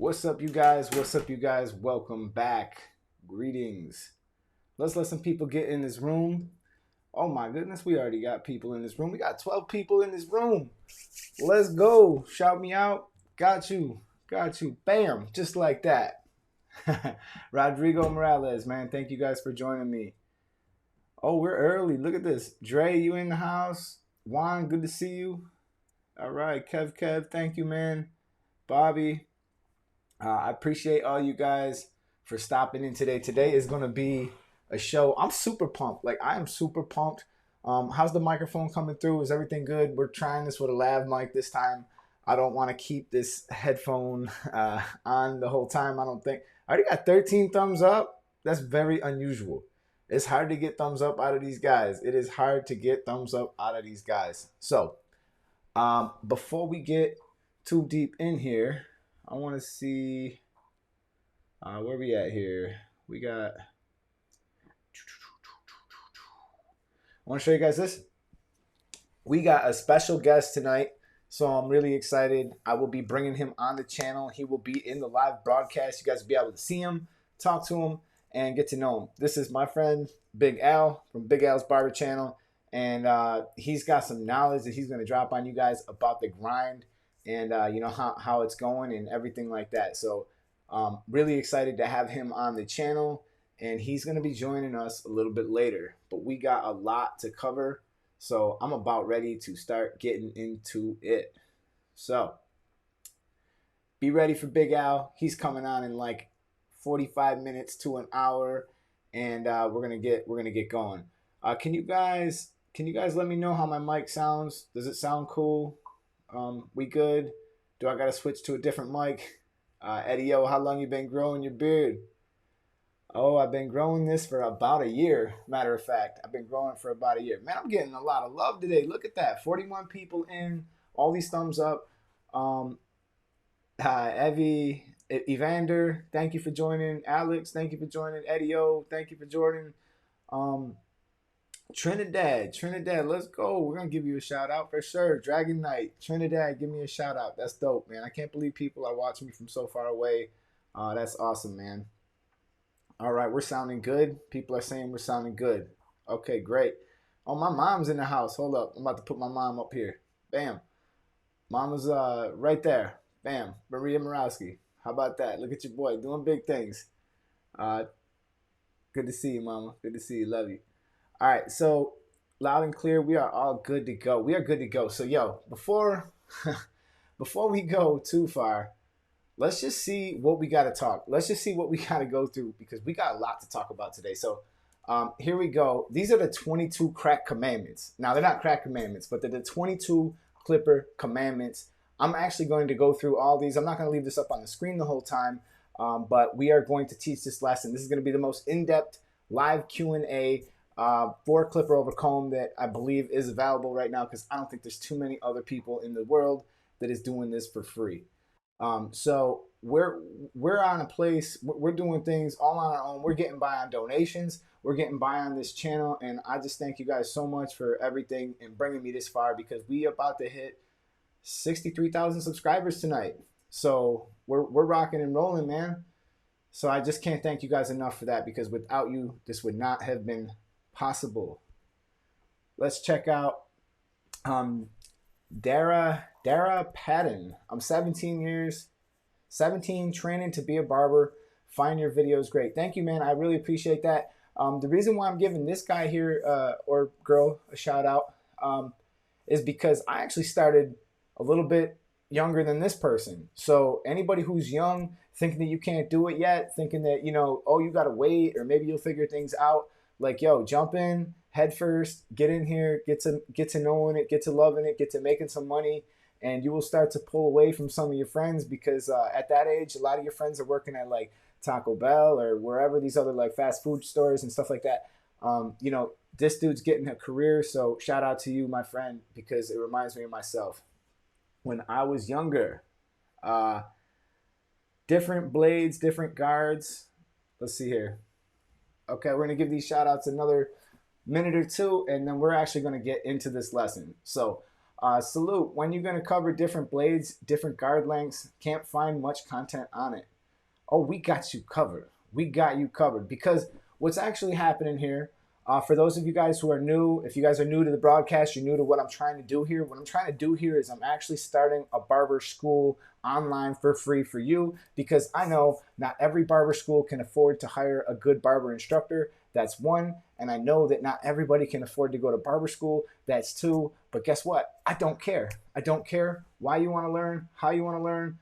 What's up, you guys? What's up, you guys? Welcome back. Greetings. Let's let some people get in this room. Oh my goodness, we already got people in this room. We got 12 people in this room. Let's go. Shout me out. Got you. Got you. Bam. Just like that. Rodrigo Morales, man. Thank you guys for joining me. Oh, we're early. Look at this. Dre, you in the house? Juan, good to see you. All right. Kev, thank you, man. Bobby. I appreciate all you guys for stopping in today. Today is going to be a show. I'm super pumped. Like, I am super pumped. How's the microphone coming through? Is everything good? We're trying this with a lav mic this time. I don't want to keep this headphone on the whole time. I don't think. I already got 13 thumbs up. That's very unusual. It's hard to get thumbs up out of these guys. It is hard to get thumbs up out of these guys. So, before we get too deep in here, I want to see where we at here. We got. I want to show you guys this. We got a special guest tonight, so I'm really excited. I will be bringing him on the channel. He will be in the live broadcast. You guys will be able to see him, talk to him, and get to know him. This is my friend Big Al from Big Al's Barber channel, and he's got some knowledge that he's going to drop on you guys about the grind and you know how it's going and everything like that. So really excited to have him on the channel, and he's going to be joining us a little bit later. But we got a lot to cover, so I'm about ready to start getting into it. So be ready for Big Al. He's coming on in like 45 minutes to an hour, and we're gonna get going. Can you guys let me know how my mic sounds? Does it sound cool? We good? Do I gotta switch to a different mic? Eddie, how long you been growing your beard? Oh, I've been growing this for about a year. Matter of fact, I've been growing for about a year. Man, I'm getting a lot of love today. Look at that. 41 people in. All these thumbs up. Evie, Evander, thank you for joining. Alex, thank you for joining. Eddie, thank you for joining. Trinidad, let's go. We're going to give you a shout out for sure. Dragon Knight, Trinidad, give me a shout out. That's dope, man. I can't believe people are watching me from so far away. That's awesome, man. All right, we're sounding good. People are saying we're sounding good. Okay, great. Oh, my mom's in the house. Hold up. I'm about to put my mom up here. Bam. Mama's right there. Bam. Maria Morawski. How about that? Look at your boy doing big things. Good to see you, Mama. Good to see you. Love you. All right, so loud and clear, we are all good to go. We are good to go. So, yo, before we go too far, let's just see what we got to talk. Let's just see what we got to go through, because we got a lot to talk about today. So here we go. These are the 22 crack commandments. Now, they're not crack commandments, but they're the 22 clipper commandments. I'm actually going to go through all these. I'm not going to leave this up on the screen the whole time, but we are going to teach this lesson. This is going to be the most in-depth live Q&A for clipper over comb that I believe is available right now, because I don't think there's too many other people in the world that is doing this for free. So we're on a place, we're doing things all on our own. We're getting by on donations. We're getting by on this channel. And I just thank you guys so much for everything and bringing me this far, because we about to hit 63,000 subscribers tonight. So we're rocking and rolling, man. So I just can't thank you guys enough for that, because without you, this would not have been possible. Let's check out Dara Patton. I'm 17, training to be a barber. Find your videos great. Thank you, man. I really appreciate that. The reason why I'm giving this guy here or girl a shout out is because I actually started a little bit younger than this person. So anybody who's young, thinking that you can't do it yet, thinking that, you know, oh, you got to wait, or maybe you'll figure things out. Like, yo, jump in head first, get in here, get to knowing it, get to loving it, get to making some money, and you will start to pull away from some of your friends, because at that age, a lot of your friends are working at like Taco Bell or wherever, these other like fast food stores and stuff like that. You know, this dude's getting a career, so shout out to you, my friend, because it reminds me of myself when I was younger. Different blades, different guards. Let's see here. Okay, we're going to give these shout outs another minute or two, and then we're actually going to get into this lesson. So Salute. When you're going to cover different blades, different guard lengths, can't find much content on it. Oh, we got you covered. We got you covered, because what's actually happening here, for those of you guys who are new, if you guys are new to the broadcast, you're new to what I'm trying to do here. What I'm trying to do here is I'm actually starting a barber school online for free for you, because I know not every barber school can afford to hire a good barber instructor. That's one. And I know that not everybody can afford to go to barber school. That's two. But guess what? I don't care. I don't care why you want to learn, how you want to learn.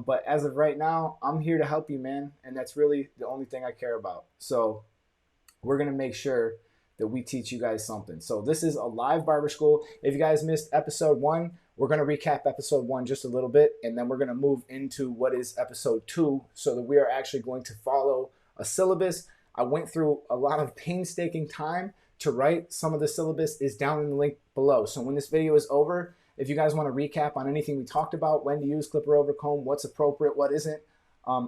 But as of right now, I'm here to help you, man. And that's really the only thing I care about. So we're going to make sure that we teach you guys something. So this is a live barber school. If you guys missed episode 1, we're going to recap episode 1 just a little bit, and then we're going to move into what is episode 2, so that we are actually going to follow a syllabus. I went through a lot of painstaking time to write. Some of the syllabus is down in the link below. So when this video is over, if you guys want to recap on anything we talked about, when to use clipper over comb, what's appropriate, what isn't,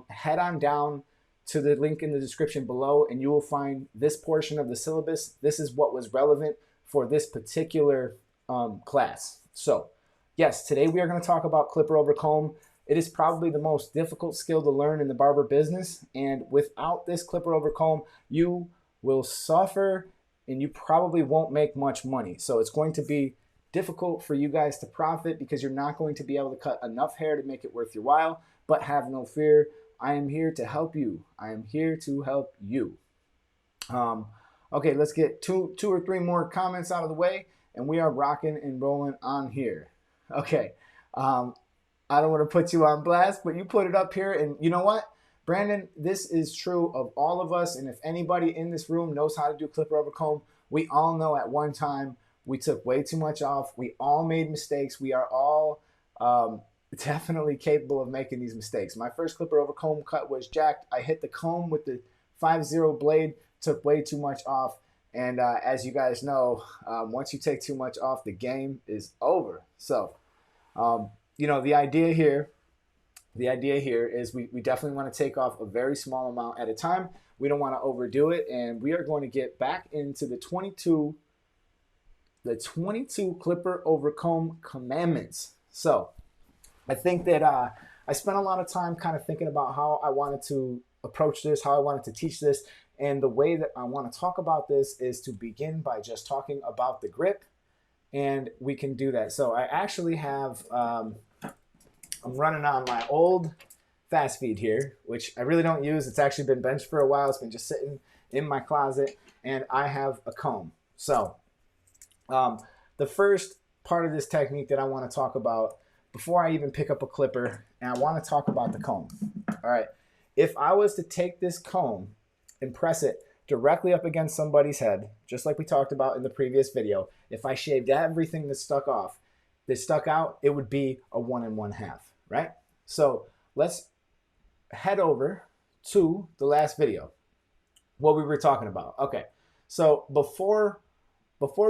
head on down to the link in the description below, and you will find this portion of the syllabus. This is what was relevant for this particular class. So yes, today we are going to talk about clipper over comb. It is probably the most difficult skill to learn in the barber business, and without this clipper over comb, you will suffer and you probably won't make much money. So it's going to be difficult for you guys to profit, because you're not going to be able to cut enough hair to make it worth your while. But have no fear, I am here to help you. I am here to help you. Okay, let's get two or three more comments out of the way, and we are rocking and rolling on here. Okay, I don't want to put you on blast, but you put it up here, and you know what, Brandon, this is true of all of us, and if anybody in this room knows how to do clipper over comb, we all know at one time we took way too much off. We all made mistakes. We are all definitely capable of making these mistakes. My first clipper over comb cut was jacked. I hit the comb with the 5-0 blade, took way too much off. And as you guys know, once you take too much off, the game is over. So, you know, the idea here is we definitely want to take off a very small amount at a time. We don't want to overdo it. And we are going to get back into the 22 clipper over comb commandments. So I think that I spent a lot of time kind of thinking about how I wanted to approach this, how I wanted to teach this. And the way that I want to talk about this is to begin by just talking about the grip, and we can do that. So I actually have, I'm running on my old fast feed here, which I really don't use. It's actually been benched for a while. It's been just sitting in my closet, and I have a comb. So the first part of this technique that I want to talk about before I even pick up a clipper, and I want to talk about the comb. All right, if I was to take this comb and press it directly up against somebody's head, just like we talked about in the previous video, if I shaved everything that stuck out, it would be a 1 1/2, right? So let's head over to the last video, what we were talking about. Okay, so before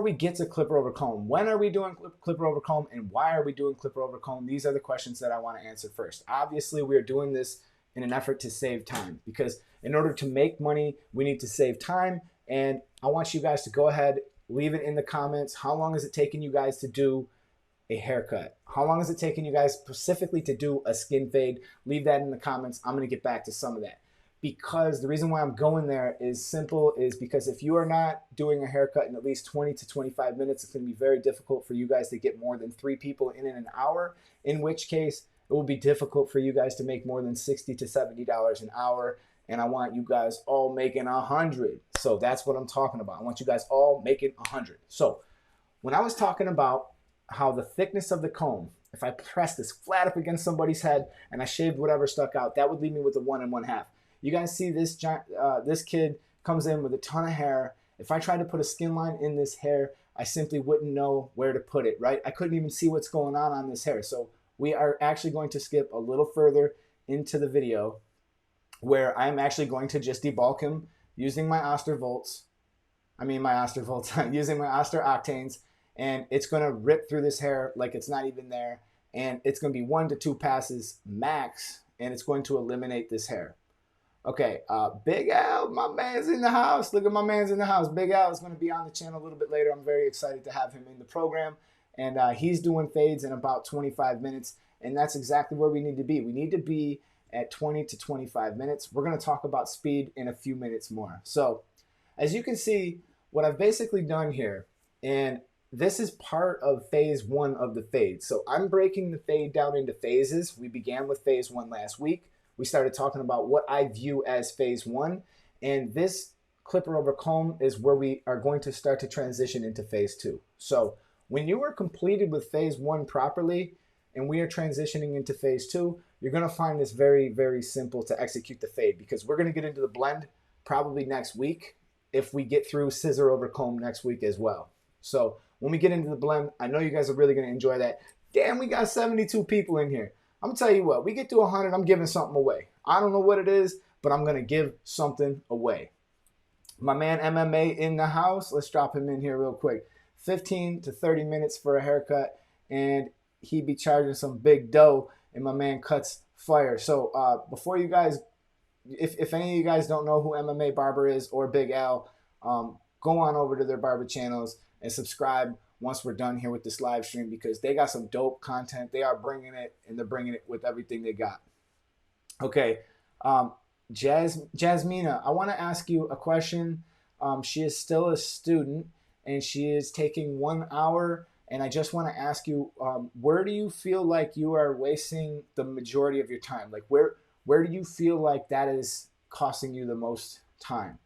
we get to clipper over comb, when are we doing clipper over comb, and why are we doing clipper over comb? These are the questions that I want to answer first. Obviously, we are doing this in an effort to save time, because in order to make money, we need to save time. And I want you guys to go ahead, leave it in the comments. How long is it taking you guys to do a haircut? How long is it taking you guys specifically to do a skin fade? Leave that in the comments. I'm going to get back to some of that. Because the reason why I'm going there is simple, is because if you are not doing a haircut in at least 20 to 25 minutes, it's going to be very difficult for you guys to get more than 3 people in an hour, in which case it will be difficult for you guys to make more than $60 to $70 an hour. And I want you guys all making 100. So that's what I'm talking about. I want you guys all making 100. So when I was talking about how the thickness of the comb, if I pressed this flat up against somebody's head and I shaved whatever stuck out, that would leave me with a 1 1/2. You guys see this this kid comes in with a ton of hair. If I tried to put a skin line in this hair, I simply wouldn't know where to put it, right? I couldn't even see what's going on this hair. So we are actually going to skip a little further into the video, where I'm actually going to just debulk him using my OSTER volts. Using my OSTER octanes, and it's going to rip through this hair like it's not even there. And it's going to be 1 to 2 passes max, and it's going to eliminate this hair. Okay, Big Al, my man's in the house. Look at my man's in the house. Big Al is going to be on the channel a little bit later. I'm very excited to have him in the program. and he's doing fades in about 25 minutes, and that's exactly where we need to be. We need to be at 20 to 25 minutes. We're going to talk about speed in a few minutes more. So as you can see, what I've basically done here, and this is part of phase one of the fade. So I'm breaking the fade down into phases. We began with phase one last week. We started talking about what I view as phase one, and this clipper over comb is where we are going to start to transition into phase two. So when you are completed with phase one properly and we are transitioning into phase two, you're going to find this very, very simple to execute the fade, because we're going to get into the blend probably next week if we get through scissor over comb next week as well. So when we get into the blend, I know you guys are really going to enjoy that. Damn, we got 72 people in here. I'm going to tell you what, we get to 100, I'm giving something away. I don't know what it is, but I'm going to give something away. My man MMA in the house. Let's drop him in here real quick. 15 to 30 minutes for a haircut, and he be charging some big dough, and my man cuts fire. So before you guys, if any of you guys don't know who MMA Barber is or Big Al, go on over to their barber channels and subscribe once we're done here with this live stream, because they got some dope content. They are bringing it, and they're bringing it with everything they got. Okay. Jasmina, I want to ask you a question. She is still a student, and she is taking 1 hour. And I just want to ask you, where do you feel like you are wasting the majority of your time? Like where do you feel like that is costing you the most time?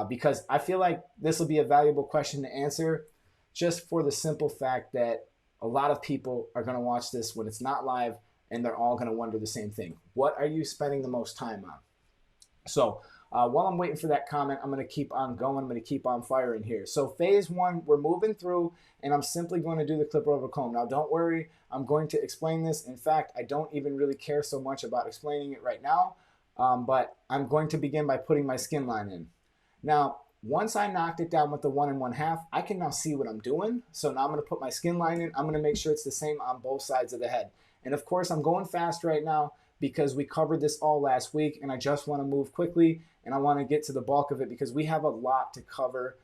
Because I feel like this will be a valuable question to answer, just for the simple fact that a lot of people are going to watch this when it's not live, and they're all going to wonder the same thing. What are you spending the most time on? So while I'm waiting for that comment, I'm going to keep on going. I'm going to keep on firing here. So phase one, we're moving through, and I'm simply going to do the clipper over comb. Now, don't worry. I'm going to explain this. In fact, I don't even really care so much about explaining it right now, but I'm going to begin by putting my skin line in. Now, once I knocked it down with the 1 1/2, I can now see what I'm doing. So now I'm going to put my skin line in. I'm going to make sure it's the same on both sides of the head. And of course, I'm going fast right now because we covered this all last week, and I just want to move quickly, and I want to get to the bulk of it because we have a lot to cover.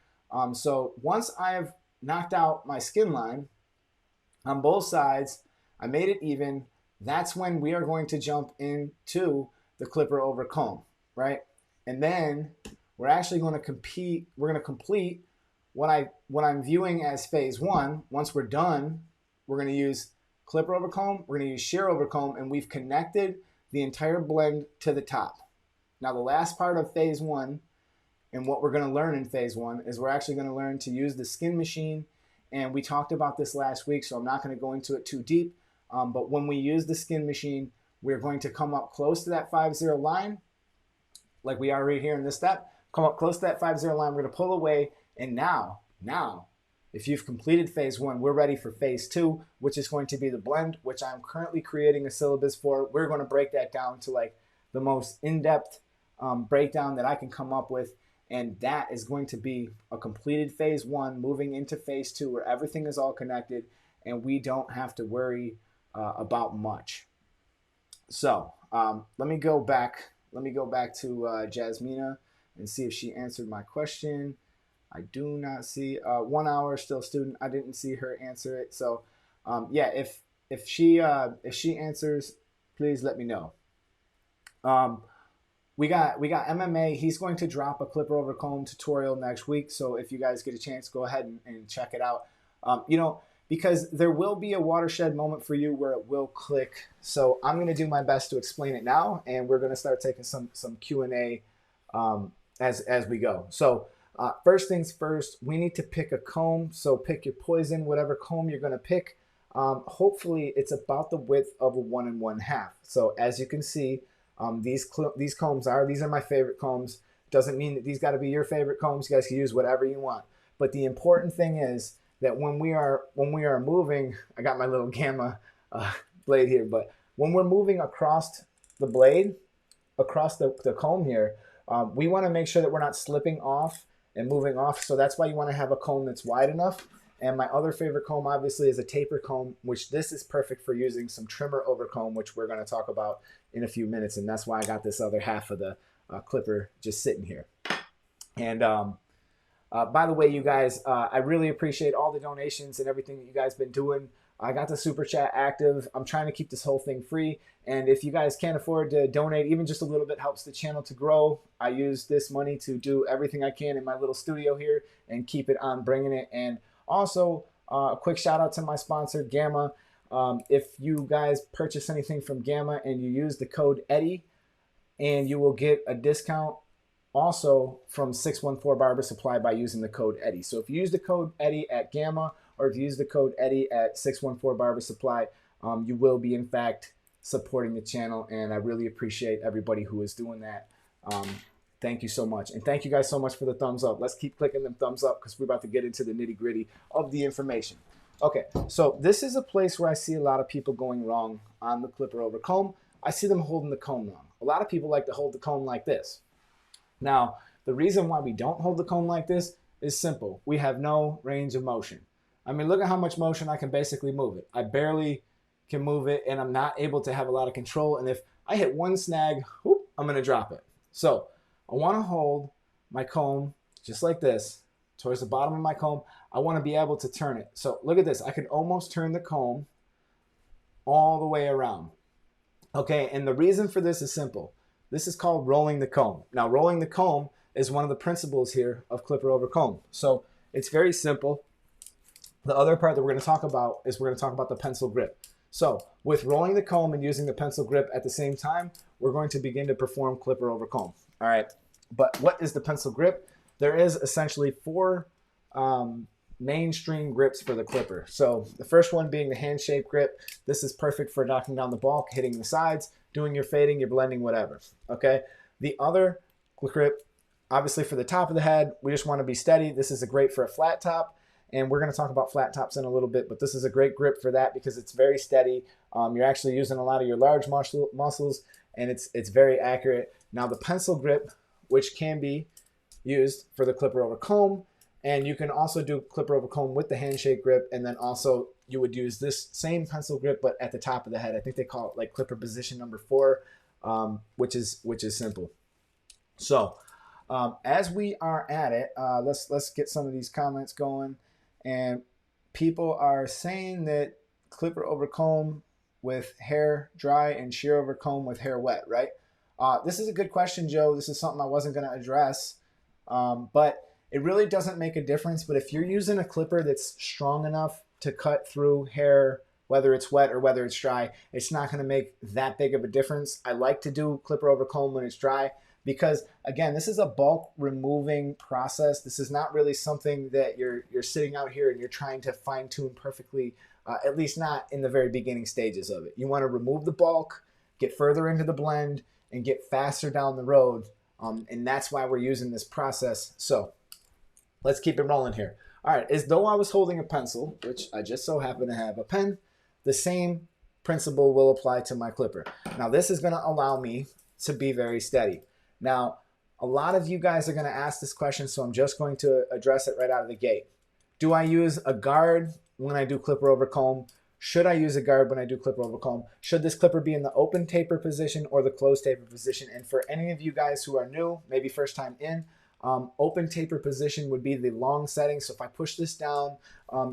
So once I've knocked out my skin line on both sides, I made it even, that's when we are going to jump into the clipper over comb, right? And then we're actually going to complete what I'm viewing as phase one. Once we're done, we're going to use clipper over comb, we're going to use shear over comb, and we've connected the entire blend to the top. Now, the last part of phase one, and what we're going to learn in phase one, is we're actually going to learn to use the skin machine. And we talked about this last week, so I'm not going to go into it too deep. But when we use the skin machine, we're going to come up close to that 5-0 line, like we are right here in this step. Come up close to that 5-0 line. We're going to pull away. And now, if you've completed phase one, we're ready for phase two, which is going to be the blend, which I'm currently creating a syllabus for. We're going to break that down to like the most in-depth breakdown that I can come up with. And that is going to be a completed phase one, moving into phase two, where everything is all connected and we don't have to worry about much. So let me go back to Jasmina and see if she answered my question. I do not see 1 hour still student. I didn't see her answer it. So yeah, if she answers, please let me know. We got MMA. He's going to drop a clipper over comb tutorial next week. So if you guys get a chance, go ahead and check it out. You know, because there will be a watershed moment for you where it will click. So I'm going to do my best to explain it now, and we're going to start taking some Q&A as we go. So first things first, we need to pick a comb. So pick your poison, whatever comb you're going to pick. Hopefully it's about the width of a 1 1/2. So as you can see, these combs these are my favorite combs. Doesn't mean that these got to be your favorite combs. You guys can use whatever you want. But the important thing is that when we are moving, I got my little gamma blade here, but when we're moving across the blade, across the comb here, we want to make sure that we're not slipping off and moving off. So that's why you want to have a comb that's wide enough. And my other favorite comb obviously is a taper comb, which this is perfect for using some trimmer over comb, which we're going to talk about in a few minutes. And that's why I got this other half of the clipper just sitting here. And By the way, you guys, I really appreciate all the donations and everything that you guys been doing. I got the super chat active. I'm trying to keep this whole thing free. And if you guys can't afford to donate, even just a little bit helps the channel to grow. I use this money to do everything I can in my little studio here and keep it on bringing it. And also, a quick shout out to my sponsor, Gamma. If you guys purchase anything from Gamma and you use the code Eddie, and you will get a discount also from 614 Barber Supply by using the code Eddie. So if you use the code Eddie at Gamma, or if you use the code Eddie at 614 Barber Supply, you will be in fact supporting the channel, and I really appreciate everybody who is doing that. Thank you so much, and thank you guys so much for the thumbs up. Let's keep clicking them thumbs up because we're about to get into the nitty gritty of the information. Okay, so this is a place where I see a lot of people going wrong on the clipper over comb. I see them holding the comb wrong. A lot of people like to hold the comb like this. Now, the reason why we don't hold the comb like this is simple. We have no range of motion. I mean, look at how much motion I can basically move it. I barely can move it, and I'm not able to have a lot of control. And if I hit one snag, whoop, I'm going to drop it. So I want to hold my comb just like this towards the bottom of my comb. I want to be able to turn it. So look at this. I could almost turn the comb all the way around. Okay, and the reason for this is simple. This is called rolling the comb. Now, rolling the comb is one of the principles here of clipper over comb. So it's very simple. The other part that we're going to talk about is we're going to talk about the pencil grip. So with rolling the comb and using the pencil grip at the same time, we're going to begin to perform clipper over comb. All right, but what is the pencil grip? There is essentially four mainstream grips for the clipper. So the first one being the hand-shaped grip. This is perfect for knocking down the bulk, hitting the sides, doing your fading, your blending, whatever. Okay. The other grip, obviously for the top of the head, we just want to be steady. This is a great for a flat top, and we're going to talk about flat tops in a little bit, but this is a great grip for that because it's very steady. You're actually using a lot of your large muscles, and it's very accurate. Now the pencil grip, which can be used for the clipper over comb, and you can also do clipper over comb with the handshake grip, and then also you would use this same pencil grip but at the top of the head. I think they call it like clipper position number 4, which is simple. So as we are at it, let's get some of these comments going. And people are saying that clipper over comb with hair dry and shear over comb with hair wet, right? This is a good question, Joe. This is something I wasn't going to address, but it really doesn't make a difference. But if you're using a clipper that's strong enough to cut through hair, whether it's wet or whether it's dry, it's not going to make that big of a difference. I like to do clipper over comb when it's dry because, again, this is a bulk removing process. This is not really something that you're sitting out here and you're trying to fine tune perfectly, at least not in the very beginning stages of it. You want to remove the bulk, get further into the blend, and get faster down the road. And that's why we're using this process. So let's keep it rolling here. All right, as though I was holding a pencil, which I just so happen to have a pen, the same principle will apply to my clipper. Now, this is going to allow me to be very steady. Now, a lot of you guys are going to ask this question, so I'm just going to address it right out of the gate. Do I use a guard when I do clipper over comb? Should I use a guard when I do clipper over comb? Should this clipper be in the open taper position or the closed taper position? And for any of you guys who are new, maybe first time in, open taper position would be the long setting. So if I push this down,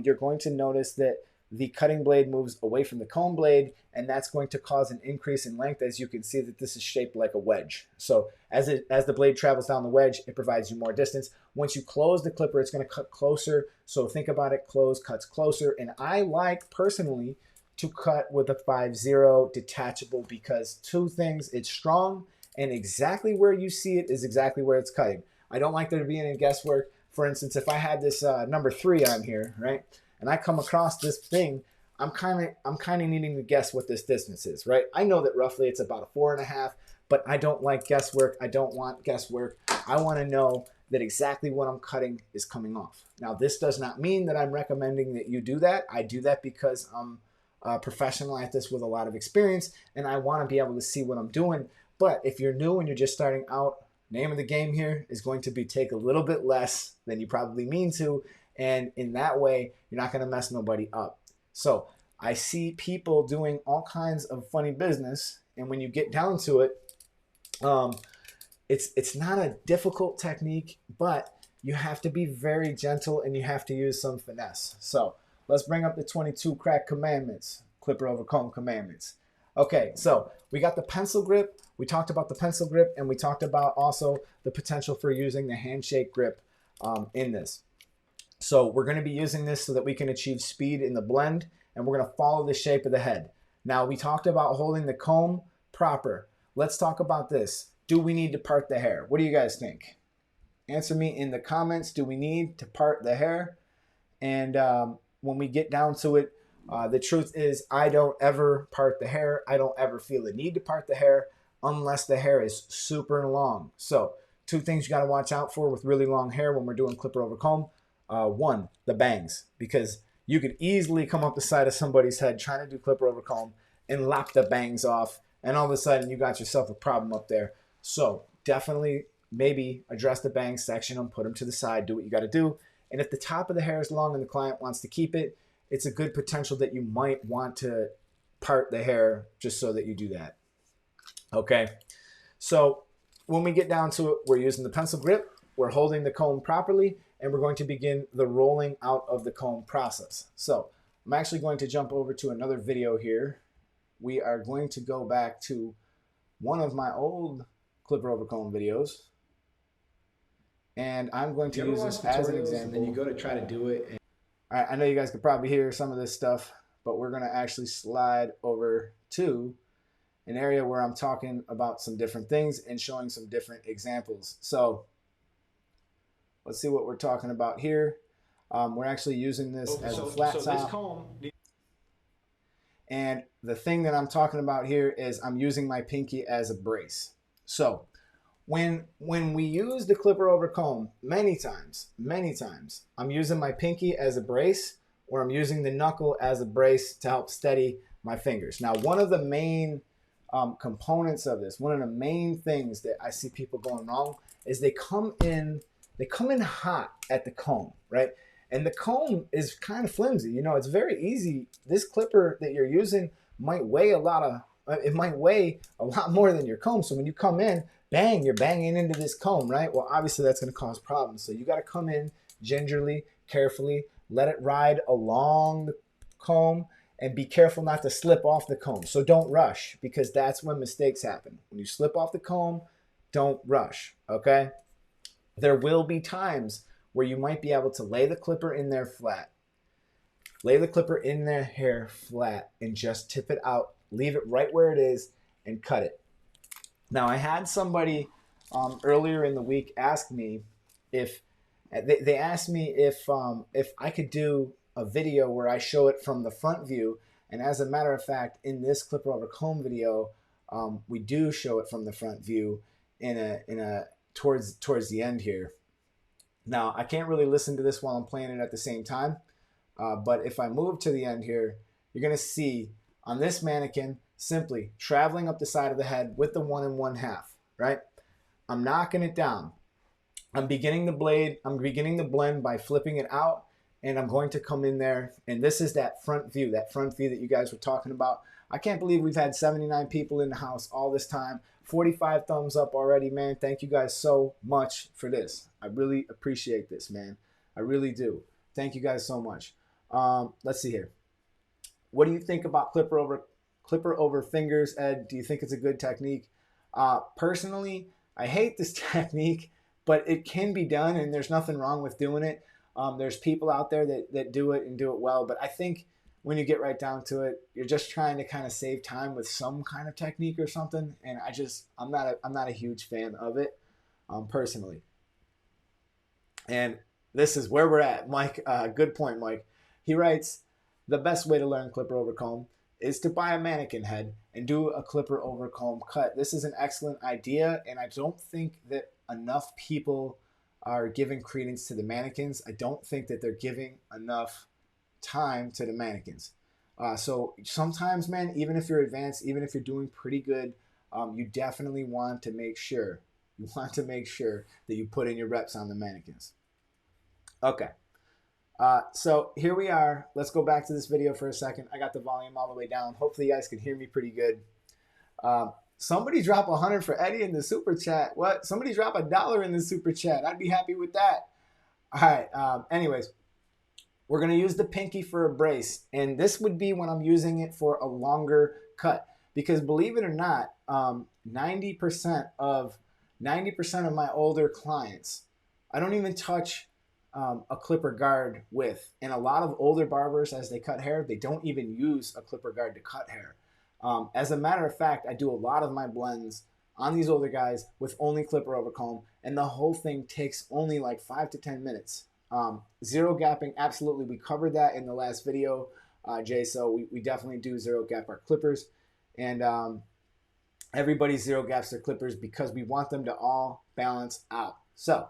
you're going to notice that the cutting blade moves away from the comb blade, and that's going to cause an increase in length. As you can see that this is shaped like a wedge. So as the blade travels down the wedge, it provides you more distance. Once you close the clipper, it's going to cut closer. So think about it, close cuts closer. And I like personally to cut with a 5-0 detachable because two things, it's strong and exactly where you see it is exactly where it's cutting. I don't like there to be any guesswork. For instance, if I had this number 3 on here, right, and I come across this thing, I'm kind of needing to guess what this distance is, right? I know that roughly it's about a 4.5, but I don't like guesswork. I don't want guesswork. I want to know that exactly what I'm cutting is coming off. Now, this does not mean that I'm recommending that you do that. I do that because I'm a professional at this with a lot of experience, and I want to be able to see what I'm doing. But if you're new and you're just starting out, name of the game here is going to be take a little bit less than you probably mean to, and in that way, you're not going to mess nobody up. So I see people doing all kinds of funny business, and when you get down to it, it's not a difficult technique, but you have to be very gentle and you have to use some finesse. So let's bring up the 22 crack commandments, clipper over comb commandments. Okay, so we got the pencil grip. We talked about the pencil grip, and we talked about also the potential for using the handshake grip in this. So we're going to be using this so that we can achieve speed in the blend, and we're going to follow the shape of the head. Now, we talked about holding the comb proper. Let's talk about this. Do we need to part the hair? What do you guys think? Answer me in the comments. Do we need to part the hair? And when we get down to it, the truth is I don't ever part the hair. I don't ever feel the need to part the hair unless the hair is super long. So 2 things you got to watch out for with really long hair when we're doing clipper over comb. 1, the bangs, because you could easily come up the side of somebody's head trying to do clipper over comb and lop the bangs off, and all of a sudden you got yourself a problem up there. So definitely maybe address the bangs, section them, put them to the side, do what you got to do. And if the top of the hair is long and the client wants to keep it, it's a good potential that you might want to part the hair just so that you do that. Okay, so when we get down to it, we're using the pencil grip, we're holding the comb properly, and we're going to begin the rolling out of the comb process. So I'm actually going to jump over to another video here. We are going to go back to one of my old clipper over comb videos, and I'm going to use this as an example. Then you go to try to do it. All right, I know you guys could probably hear some of this stuff, but we're going to actually slide over to an area where I'm talking about some different things and showing some different examples. So let's see what we're talking about here. We're actually using this as a flat top. And the thing that I'm talking about here is I'm using my pinky as a brace. So when we use the clipper over comb, many times, I'm using my pinky as a brace, or I'm using the knuckle as a brace to help steady my fingers. Now, one of the main components of this, one of the main things that I see people going wrong is they come in hot at the comb, right? And the comb is kind of flimsy. You know, it's very easy. This clipper that you're using might weigh a lot more than your comb. So when you come in, bang, you're banging into this comb, right? Well, obviously that's going to cause problems. So you got to come in gingerly, carefully, let it ride along the comb, and be careful not to slip off the comb. So don't rush, because that's when mistakes happen. When you slip off the comb, don't rush, okay? There will be times where you might be able to lay the clipper in there flat. Lay the clipper in their hair flat and just tip it out. Leave it right where it is and cut it. Now, I had somebody earlier in the week ask me if they asked me if I could do a video where I show it from the front view. And as a matter of fact, in this clipper over comb video, we do show it from the front view towards the end here. Now, I can't really listen to this while I'm playing it at the same time, but if I move to the end here, you're going to see on this mannequin simply traveling up the side of the head with the 1 1/2, right? I'm knocking it down. I'm beginning the blend by flipping it out, and I'm going to come in there, and this is that front view that you guys were talking about. I can't believe we've had 79 people in the house all this time. 45 thumbs up already, man. Thank you guys so much for this. I really appreciate this, man. I really do. Thank you guys so much. Let's see here. What do you think about clipper over fingers, Ed? Do you think it's a good technique? Personally, I hate this technique, but it can be done, and there's nothing wrong with doing it. There's people out there that do it and do it well, but I think when you get right down to it, you're just trying to kind of save time with some kind of technique or something, and I'm not a huge fan of it personally. And this is where we're at. Mike, good point, Mike. He writes, the best way to learn clipper over comb is to buy a mannequin head and do a clipper over comb cut. This is an excellent idea, and I don't think that enough people are giving credence to the mannequins. I don't think that they're giving enough time to the mannequins. So sometimes, man, even if you're advanced, even if you're doing pretty good, you definitely want to make sure that you put in your reps on the mannequins. Okay. So here we are. Let's go back to this video for a second. I got the volume all the way down. Hopefully you guys can hear me pretty good. Somebody drop 100 for Eddie in the super chat. What? Somebody drop $1 in the super chat. I'd be happy with that. All right. Anyways, we're going to use the pinky for a brace. And this would be when I'm using it for a longer cut. Because believe it or not, 90% of my older clients, I don't even touch a clipper guard with. And a lot of older barbers, as they cut hair, they don't even use a clipper guard to cut hair. As a matter of fact, I do a lot of my blends on these older guys with only clipper over comb, and the whole thing takes only like 5 to 10 minutes. Zero gapping, absolutely. We covered that in the last video, Jay, so we definitely do zero gap our clippers. And everybody zero gaps their clippers because we want them to all balance out. So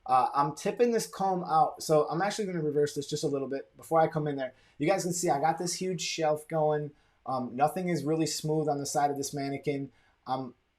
I'm tipping this comb out. So I'm actually going to reverse this just a little bit before I come in there. You guys can see I got this huge shelf going. Nothing is really smooth on the side of this mannequin.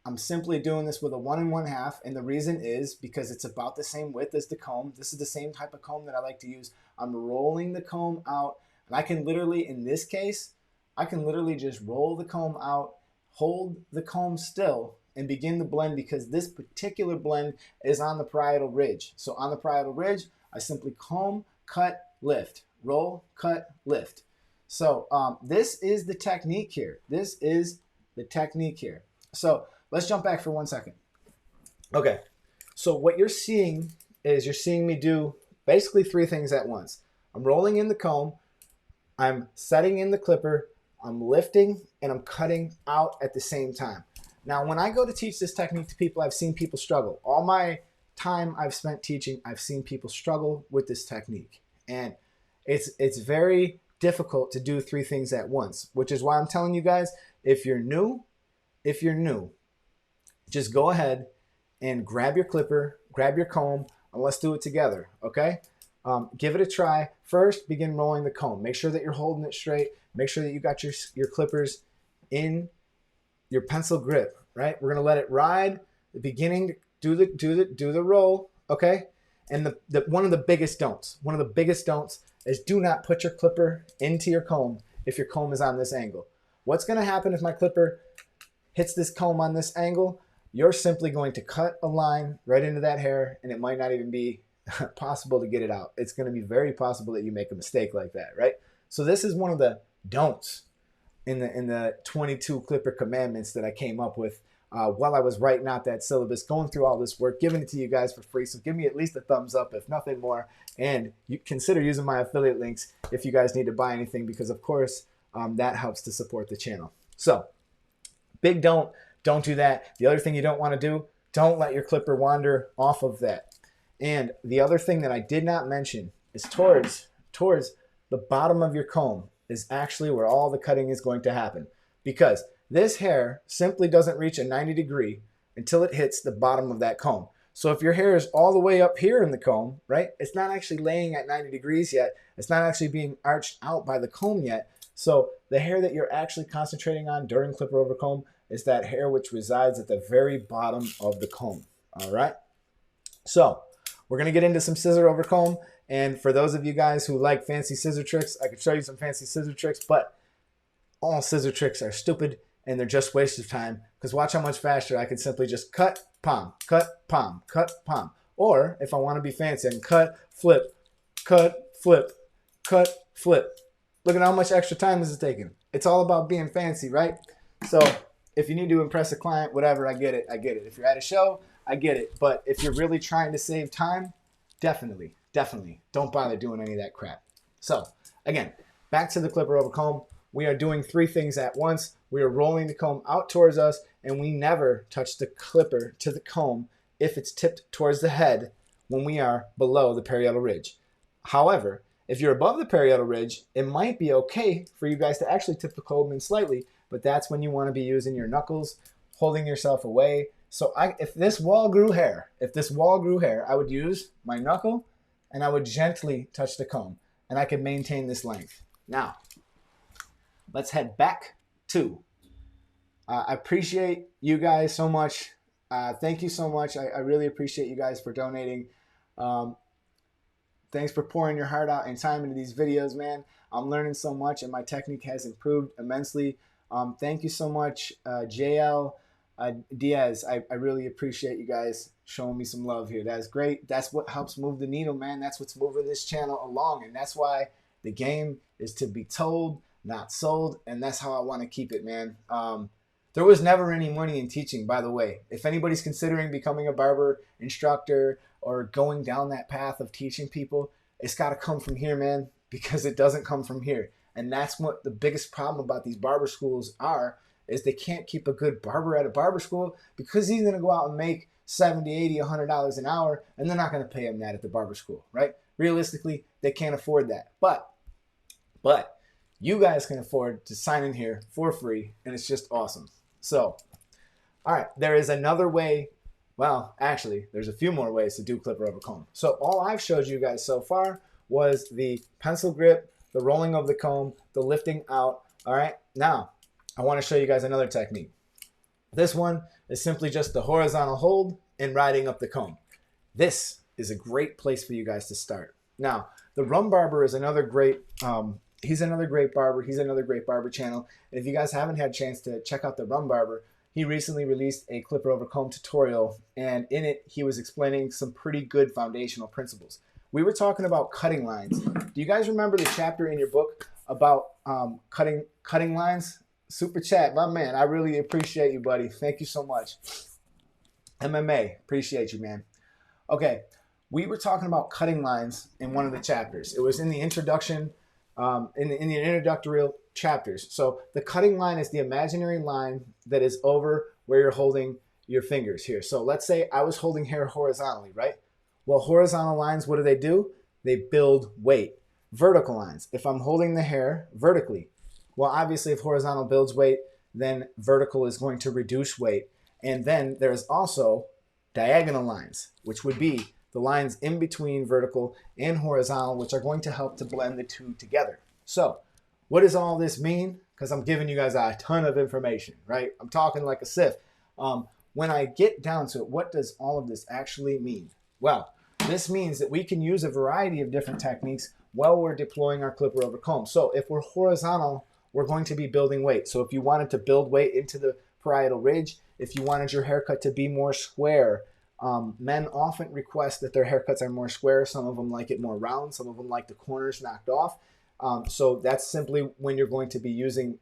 I'm simply doing this with a 1 1/2, and the reason is because it's about the same width as the comb. This is the same type of comb that I like to use. I'm rolling the comb out, and I can literally, in this case, I can literally just roll the comb out, hold the comb still, and begin the blend because this particular blend is on the parietal ridge. So on the parietal ridge, I simply comb, cut, lift, roll, cut, lift. So this is the technique here. This is the technique here. So let's jump back for 1 second. Okay, so what you're seeing is you're seeing me do basically 3 things at once. I'm rolling in the comb, I'm setting in the clipper, I'm lifting, and I'm cutting out at the same time. Now, when I go to teach this technique to people, I've seen people struggle. All my time I've spent teaching, I've seen people struggle with this technique. And it's very difficult to do 3 things at once, which is why I'm telling you guys, if you're new, just go ahead and grab your clipper, grab your comb, and let's do it together, okay? Give it a try. First, begin rolling the comb. Make sure that you're holding it straight. Make sure that you got your clippers in your pencil grip, right? We're gonna let it ride. The beginning, do the roll, okay? And one of the biggest don'ts is do not put your clipper into your comb if your comb is on this angle. What's gonna happen if my clipper hits this comb on this angle? You're simply going to cut a line right into that hair, and it might not even be possible to get it out. It's going to be very possible that you make a mistake like that, right? So this is one of the don'ts in the 22 clipper commandments that I came up with while I was writing out that syllabus, going through all this work, giving it to you guys for free. So give me at least a thumbs up, if nothing more, and you consider using my affiliate links if you guys need to buy anything, because of course that helps to support the channel. So big don't do that. The other thing you don't want to do, don't let your clipper wander off of that. And the other thing that I did not mention is towards the bottom of your comb is actually where all the cutting is going to happen, because this hair simply doesn't reach a 90 degree until it hits the bottom of that comb. So if your hair is all the way up here in the comb, right, it's not actually laying at 90 degrees yet. It's not actually being arched out by the comb yet. So the hair that you're actually concentrating on during clipper over comb is that hair which resides at the very bottom of the comb, all right? So we're gonna get into some scissor over comb, and for those of you guys who like fancy scissor tricks, I could show you some fancy scissor tricks, but all scissor tricks are stupid and they're just waste of time, because watch how much faster I can simply just cut, palm, cut, palm, cut, palm. Or if I wanna be fancy, I can cut, flip, cut, flip, cut, flip. Look at how much extra time this is taking. It's all about being fancy, right? So if you need to impress a client, whatever, I get it. If you're at a show, I get it. But if you're really trying to save time, definitely don't bother doing any of that crap. So again, back to the clipper over comb. We are doing 3 things at once. We are rolling the comb out towards us, and we never touch the clipper to the comb if it's tipped towards the head when we are below the parietal ridge. However, if you're above the parietal ridge, it might be okay for you guys to actually tip the comb in slightly, but that's when you want to be using your knuckles, holding yourself away. So if this wall grew hair, I would use my knuckle and I would gently touch the comb, and I could maintain this length. Now, let's head back to, I appreciate you guys so much. Thank you so much. I really appreciate you guys for donating. Thanks for pouring your heart out and time into these videos, man. I'm learning so much, and my technique has improved immensely. Thank you so much, JL. Diaz, I really appreciate you guys showing me some love here. That's great. That's what helps move the needle, man. That's what's moving this channel along. And that's why the game is to be told, not sold. And that's how I want to keep it, man. There was never any money in teaching, by the way. If anybody's considering becoming a barber instructor or going down that path of teaching people, it's got to come from here, man, because it doesn't come from here. And that's what the biggest problem about these barber schools are, is they can't keep a good barber at a barber school because he's going to go out and make $70, $80, $100 an hour, and they're not going to pay him that at the barber school, right? Realistically, they can't afford that. But you guys can afford to sign in here for free, and it's just awesome. So, all right, there is another way. Well, actually, there's a few more ways to do clipper over comb. So all I've showed you guys so far was the pencil grip, the rolling of the comb, the lifting out. All right, now I want to show you guys another technique. This one is simply just the horizontal hold and riding up the comb. This is a great place for you guys to start. Now, the Rum Barber is another great, he's another great barber. He's another great barber channel. And if you guys haven't had a chance to check out the Rum Barber, he recently released a clipper over comb tutorial, and in it, he was explaining some pretty good foundational principles. We were talking about cutting lines. Do you guys remember the chapter in your book about cutting lines? Super chat, my man. I really appreciate you, buddy. Thank you so much. MMA, appreciate you, man. Okay, we were talking about cutting lines in one of the chapters. It was in the introduction, in the introductory chapters. So the cutting line is the imaginary line that is over where you're holding your fingers here. So let's say I was holding hair horizontally, right? Well, horizontal lines, what do? They build weight. Vertical lines, if I'm holding the hair vertically, well, obviously if horizontal builds weight, then vertical is going to reduce weight. And then there's also diagonal lines, which would be the lines in between vertical and horizontal, which are going to help to blend the two together. So what does all this mean? Because I'm giving you guys a ton of information, right? I'm talking like a sieve. When I get down to it, what does all of this actually mean? Well, this means that we can use a variety of different techniques while we're deploying our clipper over comb. So if we're horizontal, we're going to be building weight. So if you wanted to build weight into the parietal ridge, if you wanted your haircut to be more square, men often request that their haircuts are more square. Some of them like it more round. Some of them like the corners knocked off. So that's simply when you're going to be using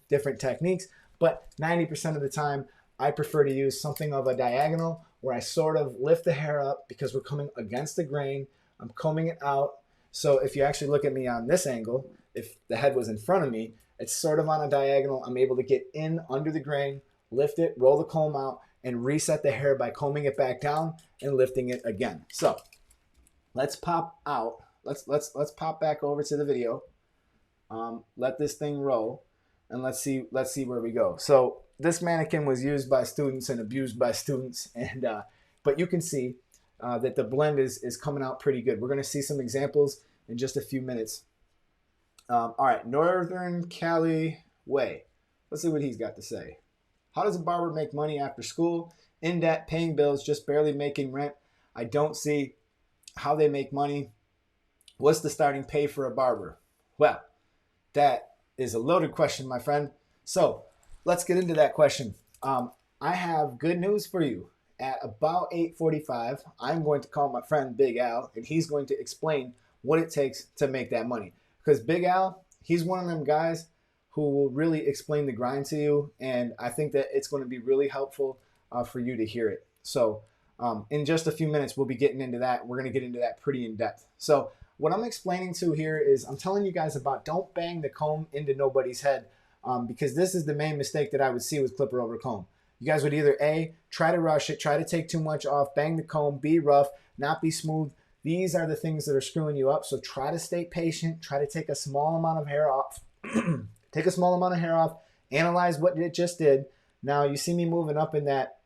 different techniques. But 90% of the time, I prefer to use something of a diagonal where I sort of lift the hair up because we're coming against the grain. I'm combing it out. So if you actually look at me on this angle, if the head was in front of me, it's sort of on a diagonal. I'm able to get in under the grain, lift it, roll the comb out, and reset the hair by combing it back down and lifting it again. So let's pop out. Let's pop back over to the video. Let this thing roll, and let's see where we go. So this mannequin was used by students and abused by students, and but you can see that the blend is coming out pretty good. We're going to see some examples in just a few minutes. All right, Northern Cali Way. Let's see what he's got to say. How does a barber make money after school? In debt, paying bills, just barely making rent. I don't see how they make money. What's the starting pay for a barber? Well, that is a loaded question, my friend. So let's get into that question. I have good news for you. At about 8:45, I'm going to call my friend Big Al, and he's going to explain what it takes to make that money. Because Big Al, he's one of them guys who will really explain the grind to you, and I think that it's going to be really helpful for you to hear it. So in just a few minutes, we'll be getting into that. We're going to get into that pretty in depth. So what I'm explaining to here is I'm telling you guys about don't bang the comb into nobody's head, because this is the main mistake that I would see with clipper over comb. You guys would either A, try to rush it, try to take too much off, bang the comb, be rough, not be smooth. These are the things that are screwing you up. So try to stay patient, try to take a small amount of hair off. Take a small amount of hair off, analyze what it just did. Now you see me moving up in that.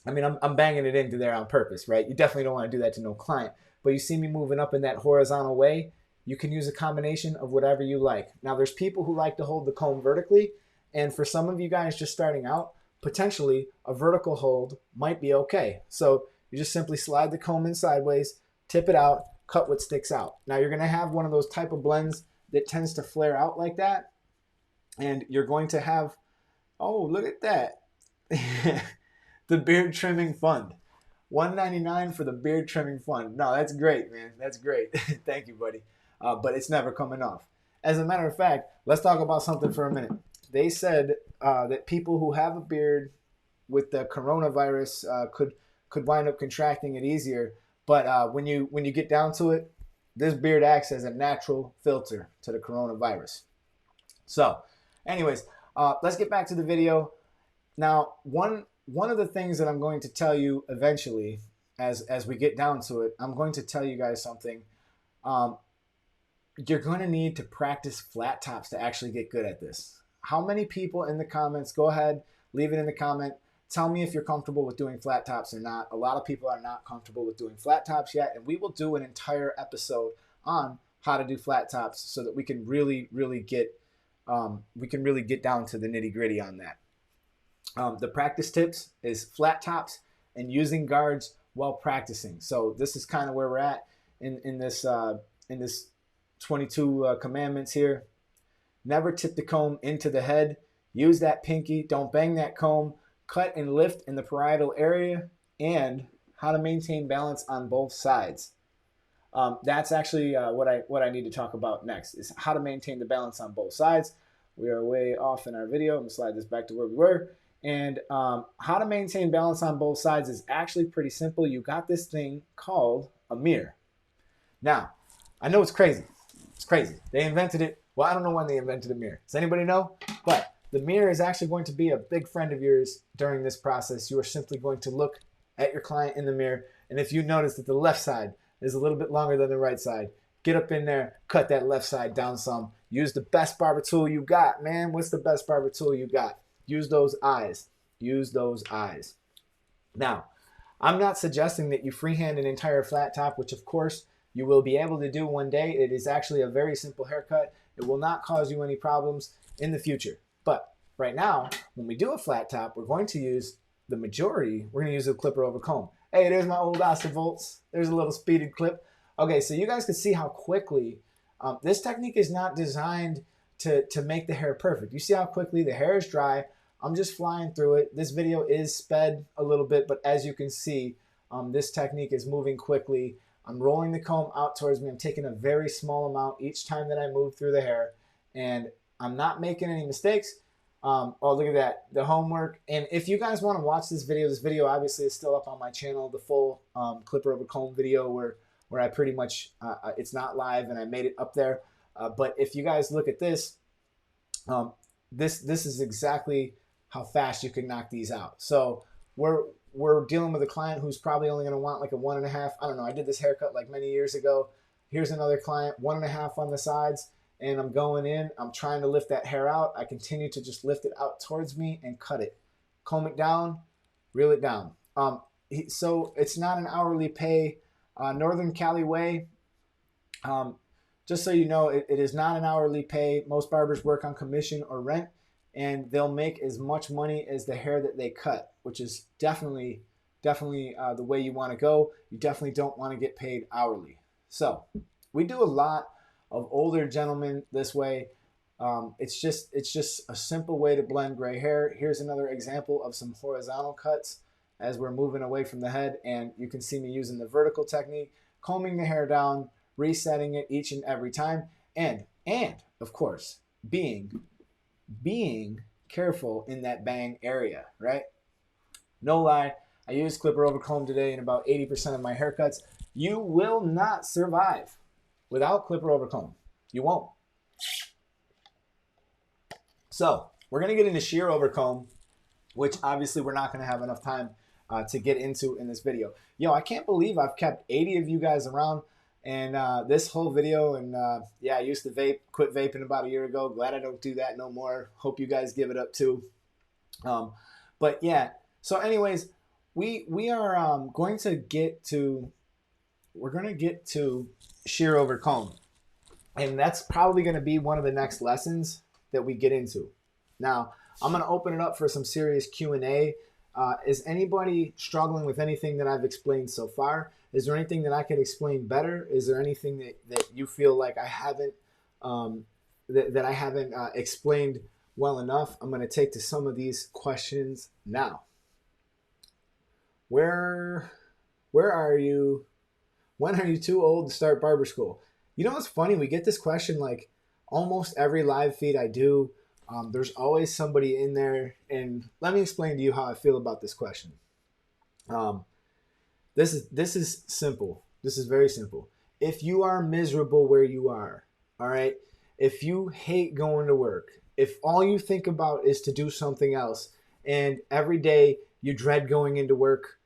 I mean, I'm banging it into there on purpose, right? You definitely don't want to do that to no client. But you see me moving up in that horizontal way. You can use a combination of whatever you like. Now there's people who like to hold the comb vertically. And for some of you guys just starting out, potentially a vertical hold might be okay. So you just simply slide the comb in sideways, tip it out, cut what sticks out. Now you're going to have one of those type of blends that tends to flare out like that. And you're going to have, oh, look at that. The beard trimming fund. $1.99 for the beard trimming fund. No, that's great, man. That's great. Thank you, buddy. But it's never coming off. As a matter of fact, let's talk about something for a minute. They said that people who have a beard with the coronavirus could wind up contracting it easier. But when you get down to it, this beard acts as a natural filter to the coronavirus. So, anyways, let's get back to the video. Now, one of the things that I'm going to tell you eventually, as we get down to it, I'm going to tell you guys something. You're going to need to practice flat tops to actually get good at this. How many people in the comments, go ahead, leave it in the comment. Tell me if you're comfortable with doing flat tops or not. A lot of people are not comfortable with doing flat tops yet, and we will do an entire episode on how to do flat tops so that we can really get down to the nitty gritty on that. The practice tips is flat tops and using guards while practicing. So this is kind of where we're at in this 22 commandments here. Never tip the comb into the head. Use that pinky. Don't bang that comb. Cut and lift in the parietal area, and how to maintain balance on both sides. That's actually what I need to talk about next, is how to maintain the balance on both sides. We are way off in our video. I'm going to slide this back to where we were. And how to maintain balance on both sides is actually pretty simple. You got this thing called a mirror. Now, I know it's crazy. It's crazy. They invented it. Well, I don't know when they invented a mirror. Does anybody know? But the mirror is actually going to be a big friend of yours during this process. You are simply going to look at your client in the mirror, and if you notice that the left side is a little bit longer than the right side, get up in there, cut that left side down some. Use the best barber tool you got, man. What's the best barber tool you got? Use those eyes. Use those eyes. Now, I'm not suggesting that you freehand an entire flat top, which of course you will be able to do one day. It is actually a very simple haircut. It will not cause you any problems in the future. But right now, when we do a flat top, we're going to use the majority. We're going to use a clipper over comb. Hey, there's my old OSTER volts. There's a little speeded clip. Okay, so you guys can see how quickly this technique is not designed to make the hair perfect. You see how quickly the hair is dry. I'm just flying through it. This video is sped a little bit, but as you can see, this technique is moving quickly. I'm rolling the comb out towards me. I'm taking a very small amount each time that I move through the hair, and I'm not making any mistakes. Oh, look at that, the homework. And if you guys want to watch this video obviously is still up on my channel, the full clipper over comb video where I pretty much, it's not live and I made it up there. But if you guys look at this, this is exactly how fast you can knock these out. So we're dealing with a client who's probably only going to want like a 1.5. I don't know. I did this haircut like many years ago. Here's another client, 1.5 on the sides. And I'm going in, I'm trying to lift that hair out. I continue to just lift it out towards me and cut it. Comb it down, reel it down. So it's not an hourly pay. Northern Cali way, just so you know, it is not an hourly pay. Most barbers work on commission or rent, and they'll make as much money as the hair that they cut, which is definitely the way you want to go. You definitely don't want to get paid hourly. So we do a lot of older gentlemen this way. It's just a simple way to blend gray hair. Here's another example of some horizontal cuts as we're moving away from the head, and you can see me using the vertical technique, combing the hair down, resetting it each and every time, and of course being careful in that bang area, right? No lie, I use clipper over comb today in about 80% of my haircuts. You will not survive without clipper over comb. You won't. So we're going to get into shear over comb, which obviously we're not going to have enough time to get into in this video. Yo, I can't believe I've kept 80 of you guys around and this whole video. And yeah, I used to vape, quit vaping about a year ago. Glad I don't do that no more. Hope you guys give it up too. But yeah, so anyways, we are going to get to shear over comb, and that's probably going to be one of the next lessons that we get into. Now I'm going to open it up for some serious Q&A. Is anybody struggling with anything that I've explained so far? Is there anything that I could explain better? Is there anything that you feel like I haven't explained well enough? I'm going to take to some of these questions now. Where are you? When are you too old to start barber school? You know what's funny? We get this question like almost every live feed I do. There's always somebody in there, and let me explain to you how I feel about this question. Um, this is simple. This is very simple. If you are miserable where you are, all right, if you hate going to work, if all you think about is to do something else, and every day you dread going into work,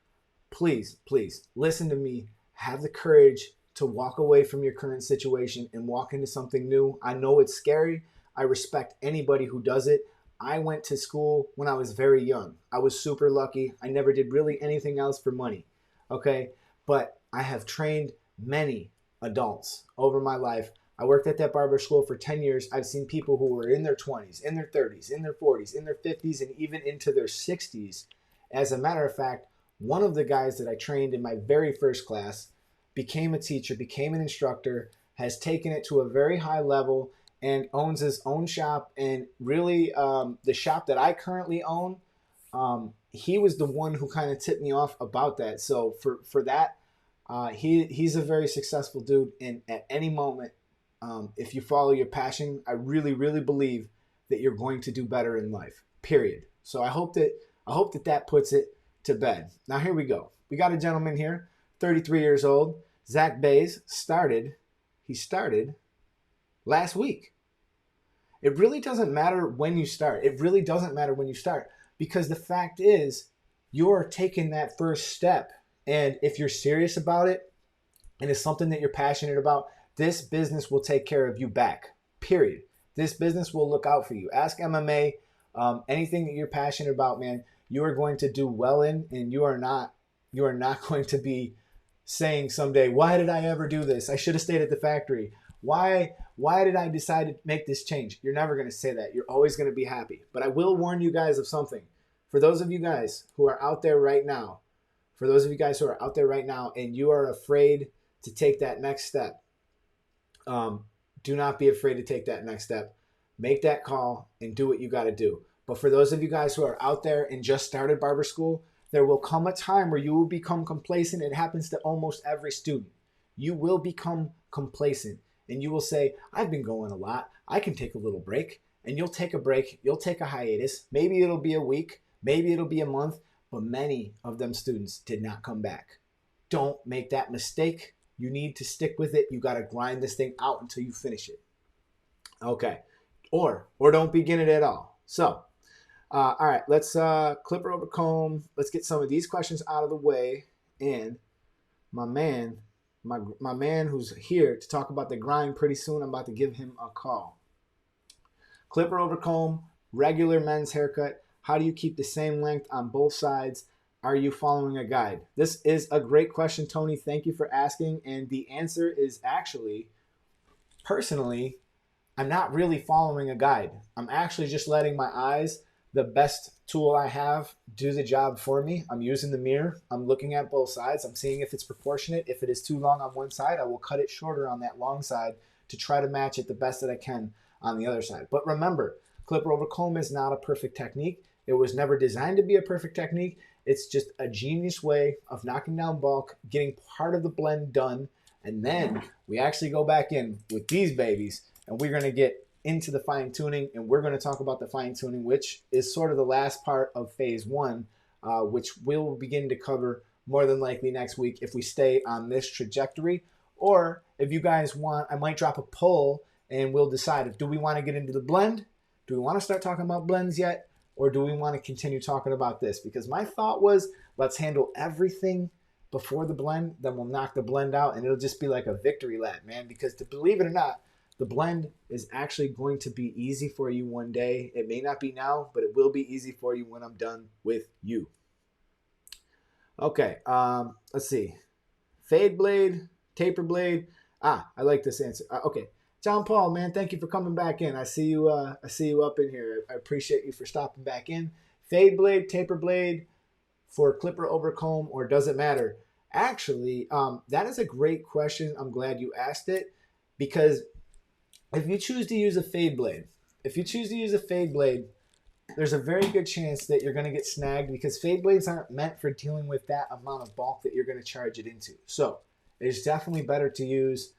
please, please listen to me. Have the courage to walk away from your current situation and walk into something new. I know it's scary. I respect anybody who does it. I went to school when I was very young. I was super lucky. I never did really anything else for money. Okay. But I have trained many adults over my life. I worked at that barber school for 10 years. I've seen people who were in their 20s, in their 30s, in their 40s, in their 50s, and even into their 60s. As a matter of fact, one of the guys that I trained in my very first class became a teacher, became an instructor, has taken it to a very high level, and owns his own shop. And really, the shop that I currently own, he was the one who kind of tipped me off about that. So for that, he's a very successful dude. And at any moment, if you follow your passion, I really, really believe that you're going to do better in life. Period. So I hope that puts it to bed. Now here we go. We got a gentleman here, 33 years old. Zach Bays started last week. It really doesn't matter when you start. It really doesn't matter when you start, because the fact is you're taking that first step. And if you're serious about it and it's something that you're passionate about, this business will take care of you back, period. This business will look out for you. Ask MMA, anything that you're passionate about, man, you are going to do well in, and you are not going to be saying someday, why did I ever do this? I should have stayed at the factory. Why did I decide to make this change? You're never going to say that. You're always going to be happy. But I will warn you guys of something. For those of you guys who are out there right now, and you are afraid to take that next step, do not be afraid to take that next step. Make that call and do what you got to do. But for those of you guys who are out there and just started barber school, there will come a time where you will become complacent. It happens to almost every student. You will become complacent and you will say, I've been going a lot. I can take a little break. And you'll take a break. You'll take a hiatus. Maybe it'll be a week. Maybe it'll be a month. But many of them students did not come back. Don't make that mistake. You need to stick with it. You got to grind this thing out until you finish it. Okay. Or don't begin it at all. So, all right, let's clipper over comb. Let's get some of these questions out of the way. And my man who's here to talk about the grind pretty soon, I'm about to give him a call. Clipper over comb, regular men's haircut. How do you keep the same length on both sides? Are you following a guide? This is a great question, Tony. Thank you for asking. And the answer is actually, personally, I'm not really following a guide. I'm actually just letting my eyes, the best tool I have, do the job for me. I'm using the mirror. I'm looking at both sides. I'm seeing if it's proportionate. If it is too long on one side, I will cut it shorter on that long side to try to match it the best that I can on the other side. But remember, clipper over comb is not a perfect technique. It was never designed to be a perfect technique. It's just a genius way of knocking down bulk, getting part of the blend done, and then we actually go back in with these babies, and we're going to get into the fine tuning, and we're going to talk about the fine tuning, which is sort of the last part of phase one, which we'll begin to cover more than likely next week if we stay on this trajectory. Or if you guys want, I might drop a poll and we'll decide if do we want to get into the blend? Do we want to start talking about blends yet? Or do we want to continue talking about this? Because my thought was, let's handle everything before the blend, then we'll knock the blend out, and it'll just be like a victory lap, man. Because to believe it or not, the blend is actually going to be easy for you one day. It may not be now, but it will be easy for you when I'm done with you. Okay, let's see. Fade blade, taper blade. I like this answer. Okay. John Paul, man, thank you for coming back in. I see you up in here. I appreciate you for stopping back in. Fade blade, taper blade, for clipper over comb, or does it matter? Actually, that is a great question. I'm glad you asked it, because if you choose to use a fade blade, there's a very good chance that you're going to get snagged because fade blades aren't meant for dealing with that amount of bulk that you're going to charge it into. So it's definitely better to use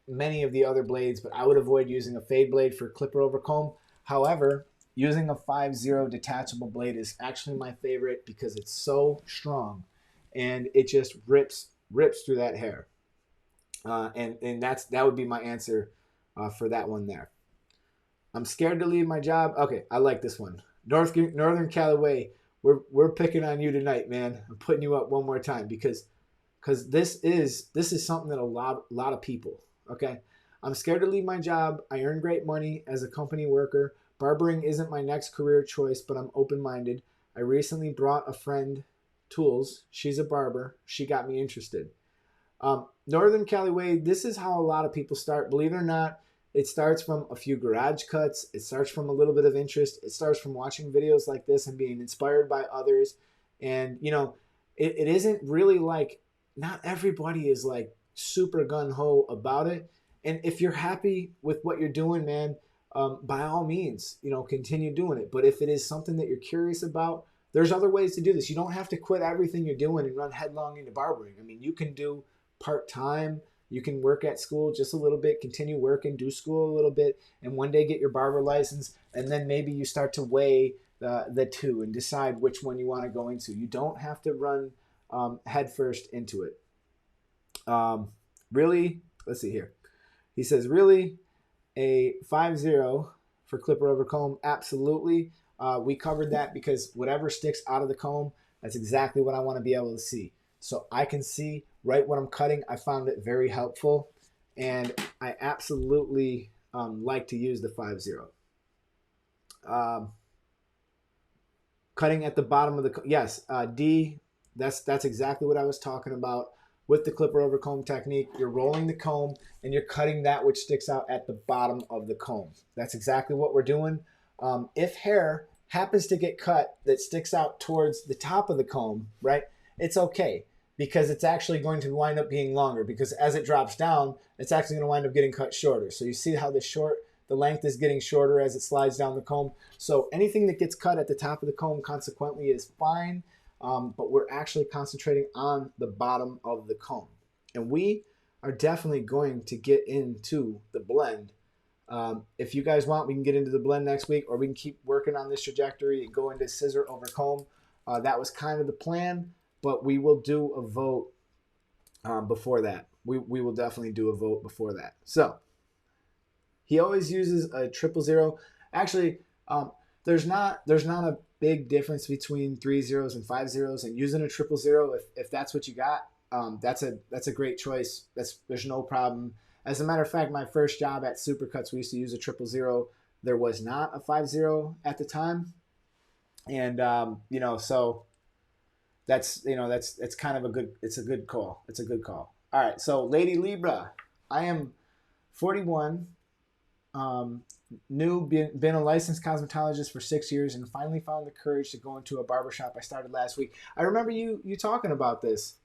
many of the other blades, but I would avoid using a fade blade for clipper over comb. However, using a 5-0 detachable blade is actually my favorite because it's so strong and it just rips through that hair. And that would be my answer for that one there. I'm scared to leave my job. Okay, I like this one. Northern Callaway, we're picking on you tonight, man. I'm putting you up one more time because this is something that a lot of people. Okay, I'm scared to leave my job. I earn great money as a company worker. Barbering isn't my next career choice, but I'm open-minded. I recently brought a friend tools. She's a barber. She got me interested. Northern Callaway, this is how a lot of people start. Believe it or not, it starts from a few garage cuts. It starts from a little bit of interest. It starts from watching videos like this and being inspired by others. And, you know, it isn't really like, not everybody is like super gung-ho about it. And if you're happy with what you're doing, man, by all means, you know, continue doing it. But if it is something that you're curious about, there's other ways to do this. You don't have to quit everything you're doing and run headlong into barbering. I mean, you can do part-time. You can work at school just a little bit, continue working, do school a little bit, and one day get your barber license, and then maybe you start to weigh the two and decide which one you want to go into. You don't have to run headfirst into it. Really, let's see here. He says, really, a 5-0 for clipper over comb? Absolutely. We covered that because whatever sticks out of the comb, that's exactly what I want to be able to see. So I can see right what I'm cutting. I found it very helpful, and I absolutely like to use the 5-0. Cutting at the bottom of the, yes, D, that's exactly what I was talking about. With the clipper over comb technique, you're rolling the comb and you're cutting that which sticks out at the bottom of the comb. That's exactly what we're doing. If hair happens to get cut that sticks out towards the top of the comb, right, it's okay because it's actually going to wind up being longer because as it drops down, it's actually going to wind up getting cut shorter. So you see how the length is getting shorter as it slides down the comb. So anything that gets cut at the top of the comb consequently is fine. But we're actually concentrating on the bottom of the comb. And we are definitely going to get into the blend. If you guys want, we can get into the blend next week, or we can keep working on this trajectory and go into scissor over comb. That was kind of the plan, but we will do a vote before that. We will definitely do a vote before that. So he always uses a 000. Actually, there's not a big difference between 3 zeros and 5 zeros, and using a 000 if that's what you got, that's a great choice. There's no problem. As a matter of fact, my first job at Supercuts, we used to use a 000. There was not a 5-0 at the time, and you know, so that's kind of a good call. It's a good call. All right, so Lady Libra, I am 41. Been a licensed cosmetologist for 6 years and finally found the courage to go into a barbershop I started last week. I remember you talking about this.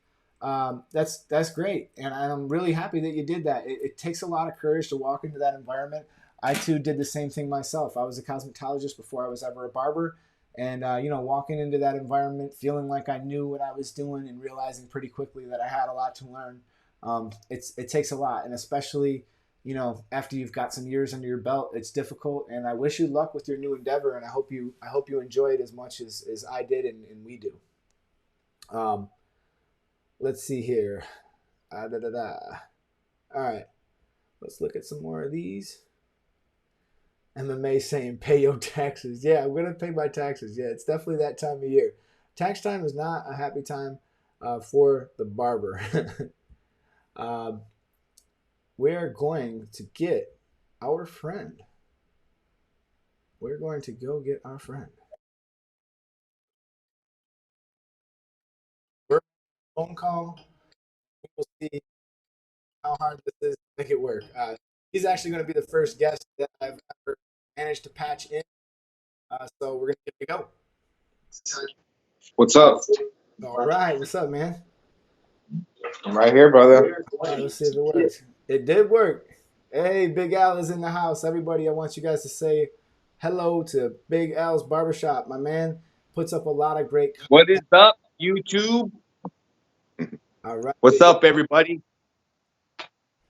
That's great, and I'm really happy that you did that. It takes a lot of courage to walk into that environment. I too did the same thing myself. I was a cosmetologist before I was ever a barber, and you know, walking into that environment, feeling like I knew what I was doing, and realizing pretty quickly that I had a lot to learn. It takes a lot, and especially, you know, after you've got some years under your belt, it's difficult. And I wish you luck with your new endeavor, and I hope you enjoy it as much as I did and we do. Let's see here. All right, let's look at some more of these. MMA saying pay your taxes. Yeah, I'm gonna pay my taxes. Yeah, it's definitely that time of year. Tax time is not a happy time for the barber. We're going to get our friend. We're going to go get our friend. We're on a phone call. We'll see how hard this is to make it work. He's actually going to be the first guest that I've ever managed to patch in. So we're going to get to go. What's up? All right. What's up, man? I'm right here, brother. All right, let's see if it works. It did work. Hey, Big Al is in the house. Everybody, I want you guys to say hello to Big L's Barbershop. My man puts up a lot of great What is content. up, YouTube? All right, What's Big L. up, everybody?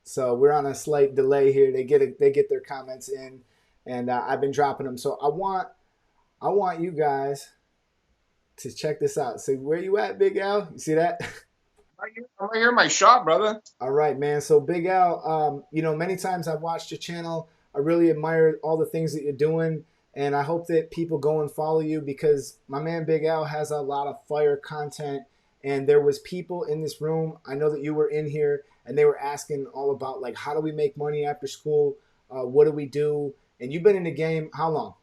So we're on a slight delay here. They get their comments in, and I've been dropping them. So I want you guys to check this out. So where you at, Big L? You see that? I'm right here in my shop, brother. All right, man. So Big Al, many times I've watched your channel. I really admire all the things that you're doing, and I hope that people go and follow you because my man Big Al has a lot of fire content. And there was people in this room. I know that you were in here, and they were asking all about like how do we make money after school? What do we do? And you've been in the game how long?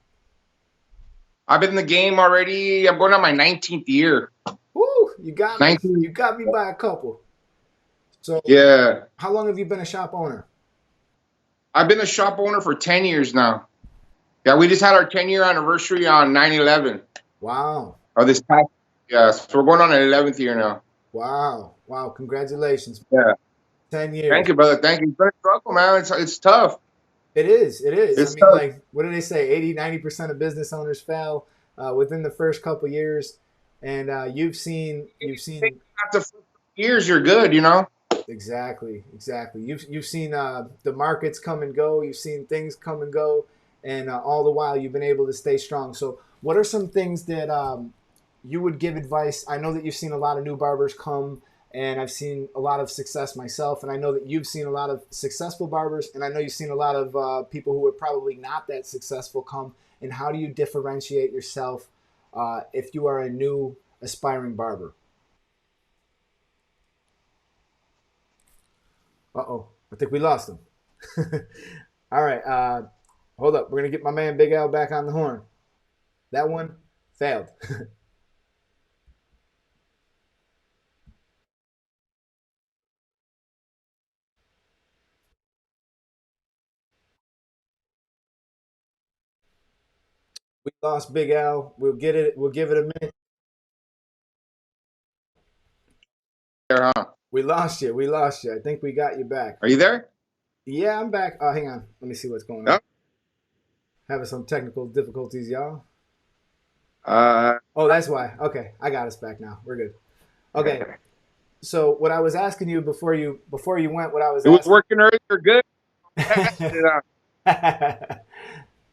I've been in the game already. I'm going on my 19th year. Woo! You got me. 19. You got me by a couple. So Yeah. how long have you been a shop owner? I've been a shop owner for 10 years now. Yeah, we just had our 10-year anniversary on 9/11. Wow. Of this past. Yeah, so we're going on an 11th year now. Wow. Wow. Congratulations. Yeah. 10 years. Thank you, brother. Thank you. It's been a struggle, man. It's tough. It is. It is. It's I mean, tough. like, what do they say? 80-90% of business owners fail within the first couple of years. And you've seen After 4 years, you're good, you know? exactly. You've seen the markets come and go. You've seen things come and go. And all the while, you've been able to stay strong. So what are some things that you would give advice? I know that you've seen a lot of new barbers come, and I've seen a lot of success myself, and I know that you've seen a lot of successful barbers, and I know you've seen a lot of people who are probably not that successful come. And how do you differentiate yourself if you are a new aspiring barber? Uh-oh, I think we lost him. All right, hold up. We're going to get my man Big Al back on the horn. That one failed. We lost Big Al. We'll get it. We'll give it a minute. There, huh? We lost you. We lost you. I think we got you back. Are you there? Yeah, I'm back. Hang on. Let me see what's going on. No? Having some technical difficulties, y'all. Uh, Oh, that's why. Okay, I got us back now. We're good. Okay. So what I was asking you before you went, what I was it was asking. working earlier, good.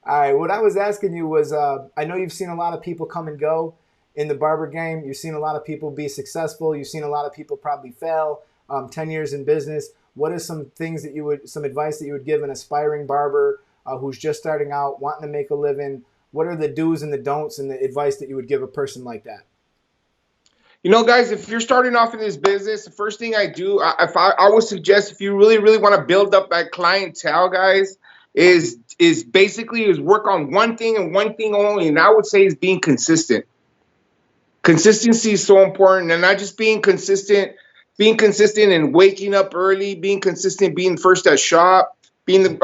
All right. What I was asking you was, I know you've seen a lot of people come and go in the barber game. You've seen a lot of people be successful. You've seen a lot of people probably fail. 10 years in business. What are some things that some advice that you would give an aspiring barber who's just starting out, wanting to make a living? What are the do's and the don'ts and the advice that you would give a person like that? You know, guys, if you're starting off in this business, the first thing I do, I would suggest if you really, really want to build up that clientele, guys, is basically work on one thing and one thing only. And I would say is being consistent. Consistency is so important, and not just being consistent and waking up early, being consistent, being first at shop, being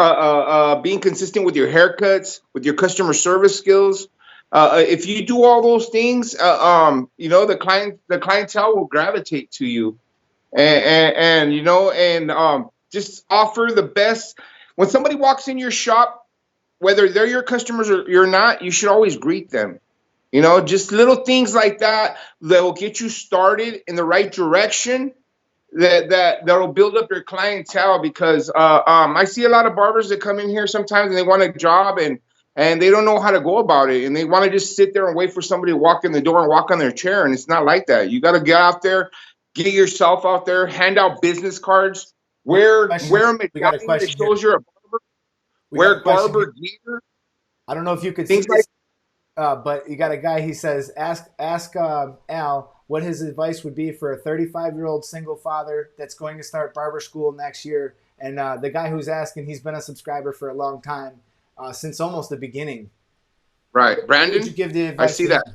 consistent with your haircuts, with your customer service skills. If you do all those things, the clientele will gravitate to you, and just offer the best. When somebody walks in your shop, whether they're your customers or you're not, you should always greet them. You know, just little things like that will get you started in the right direction. That'll build up your clientele because I see a lot of barbers that come in here sometimes and they want a job and they don't know how to go about it, and they want to just sit there and wait for somebody to walk in the door and walk on their chair, and it's not like that. You got to get out there, get yourself out there, hand out business cards, wear a medallion that shows you're a barber, wear barber gear. I don't know if you could see this. But you got a guy, he says, ask Al what his advice would be for a 35-year-old single father that's going to start barber school next year. And the guy who's asking, he's been a subscriber for a long time, since almost the beginning. Right. Brandon? What would you give the advice? I see that.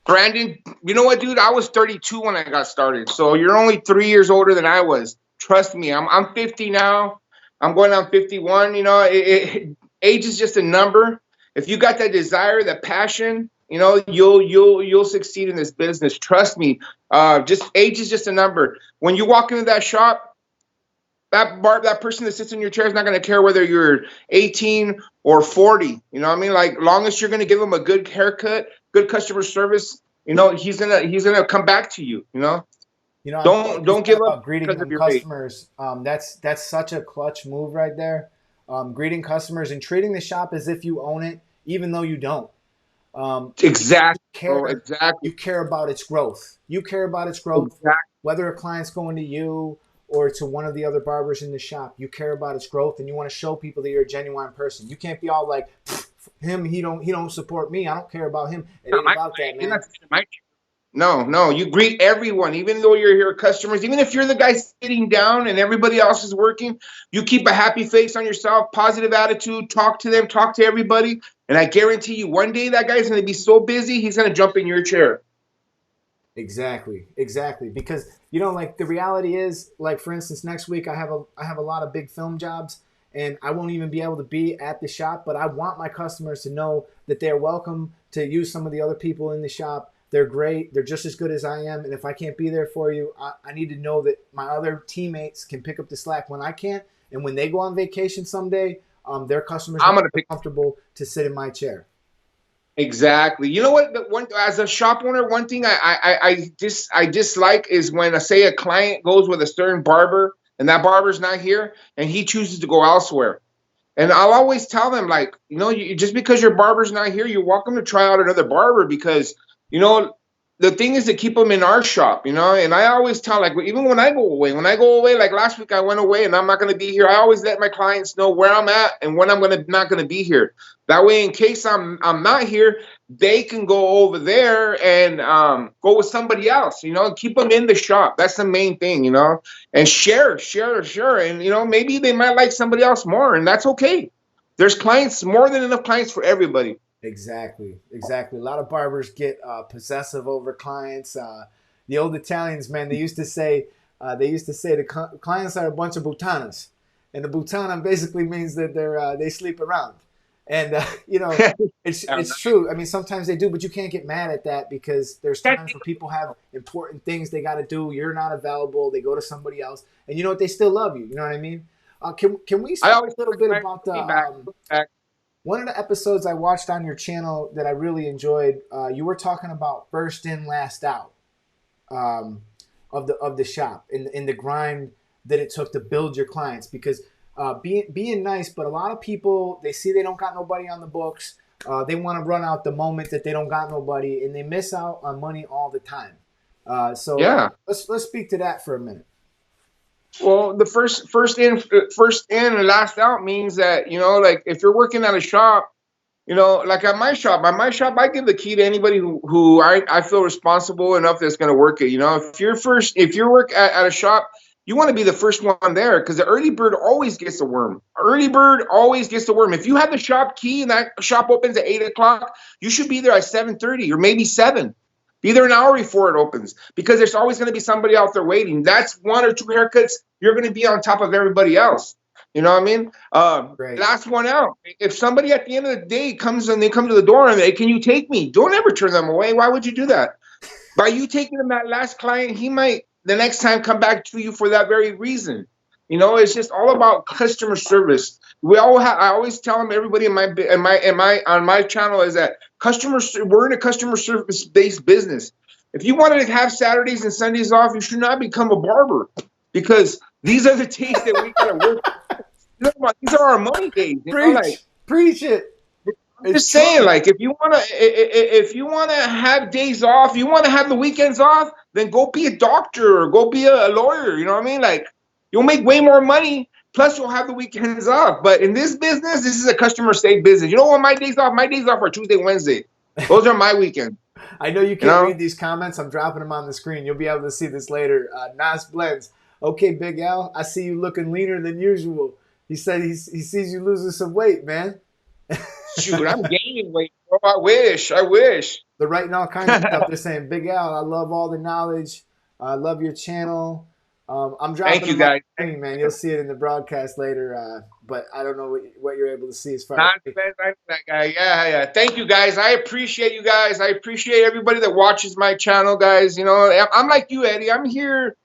Brandon, you know what, dude? I was 32 when I got started. So you're only 3 years older than I was. Trust me, I'm 50 now. I'm going on 51. You know, age is just a number. If you got that desire, that passion, you know, you'll succeed in this business. Trust me. Just age is just a number. When you walk into that shop, that person that sits in your chair is not going to care whether you're 18 or 40. You know what I mean? Like, long as you're going to give him a good haircut, good customer service, you know, he's gonna come back to you. You know, You know, I'm glad you don't said give up about greeting because of them your age. customers. That's such a clutch move right there. Greeting customers and treating the shop as if you own it, even though you don't. You Exactly, bro. care. Exactly. You care about its growth. You care about its growth, Exactly. whether a client's going to you or to one of the other barbers in the shop. You care about its growth, and you want to show people that you're a genuine person. You can't be all like, him. He don't support me. I don't care about him. It Not ain't my about that, client. You're man. not sitting in my. No, no. You greet everyone, even though you're your customers. Even if you're the guy sitting down and everybody else is working, you keep a happy face on yourself, positive attitude. Talk to them, talk to everybody, and I guarantee you, one day that guy's going to be so busy, he's going to jump in your chair. Exactly, exactly. Because like the reality is, like for instance, next week I have a lot of big film jobs, and I won't even be able to be at the shop. But I want my customers to know that they're welcome to use some of the other people in the shop. They're great. They're just as good as I am. And if I can't be there for you, I need to know that my other teammates can pick up the slack when I can't. And when they go on vacation someday, their customers I'm will going to feel pick. comfortable to sit in my chair. Exactly. You know what? One as a shop owner, one thing I dislike is when say a client goes with a certain barber and that barber's not here and he chooses to go elsewhere. And I'll always tell them, like, just because your barber's not here, you're welcome to try out another barber because, you know, the thing is to keep them in our shop, And I always tell, like, even when I go away, like last week I went away and I'm not going to be here. I always let my clients know where I'm at and when I'm not going to be here. That way, in case I'm not here, they can go over there and go with somebody else, Keep them in the shop. That's the main thing. And share. And, maybe they might like somebody else more, and that's okay. There's clients, more than enough clients for everybody. Exactly, exactly. A lot of barbers get possessive over clients. The old Italians, man, they used to say the clients are a bunch of butanas, and the butana basically means that they sleep around. And it's true. I mean, sometimes they do, but you can't get mad at that because there's times where people have important things they got to do. You're not available. They go to somebody else, and you know what? They still love you. You know what I mean? Can we I speak always a little bit about the feedback. one of the episodes I watched on your channel that I really enjoyed? You were talking about first in, last out um, of the shop in the grind that it took to build your clients because being nice, but a lot of people they see they don't got nobody on the books. They want to run out the moment that they don't got nobody, and they miss out on money all the time. So Yeah. let's speak to that for a minute. Well, the first in and last out means that, like if you're working at a shop, like at my shop, I give the key to anybody who I feel responsible enough that's going to work it. If you work at a shop, you want to be the first one there because the early bird always gets the worm. Early bird always gets the worm. If you have the shop key and that shop opens at 8 o'clock, you should be there at 7:30 or maybe 7. Be there an hour before it opens because there's always going to be somebody out there waiting. That's one or two haircuts. You're going to be on top of everybody else. You know what I mean? Great. Last one out. If somebody at the end of the day comes and they come to the door and they, can you take me? Don't ever turn them away. Why would you do that? By you taking them that last client, he might the next time come back to you for that very reason. It's just all about customer service. I always tell them, everybody on my channel is that we're in a customer service based business. If you wanted to have Saturdays and Sundays off, you should not become a barber because these are the days that we gotta work. These are our money days. Preach it. I'm just saying, like, if you wanna have days off, you wanna have the weekends off, then go be a doctor or go be a lawyer. You know what I mean? Like, you'll make way more money. Plus, you'll have the weekends off. But in this business, this is a customer safe business. You know what? My days off. My days off are Tuesday, Wednesday. Those are my weekends. I know you can't read these comments. I'm dropping them on the screen. You'll be able to see this later. Nas Blends. Okay, Big Al, I see you looking leaner than usual. He said he sees you losing some weight, man. Shoot, I'm gaining weight, bro. I wish. They're writing all kinds of stuff. They're saying, Big Al, I love all the knowledge. I love your channel. I'm dropping Thank you, them on guys. the screen, man. You'll see it in the broadcast later. But I don't know what you're able to see as far Not as. that guy. Yeah. Thank you, guys. I appreciate you guys. I appreciate everybody that watches my channel, guys. I'm like you, Eddie. I'm here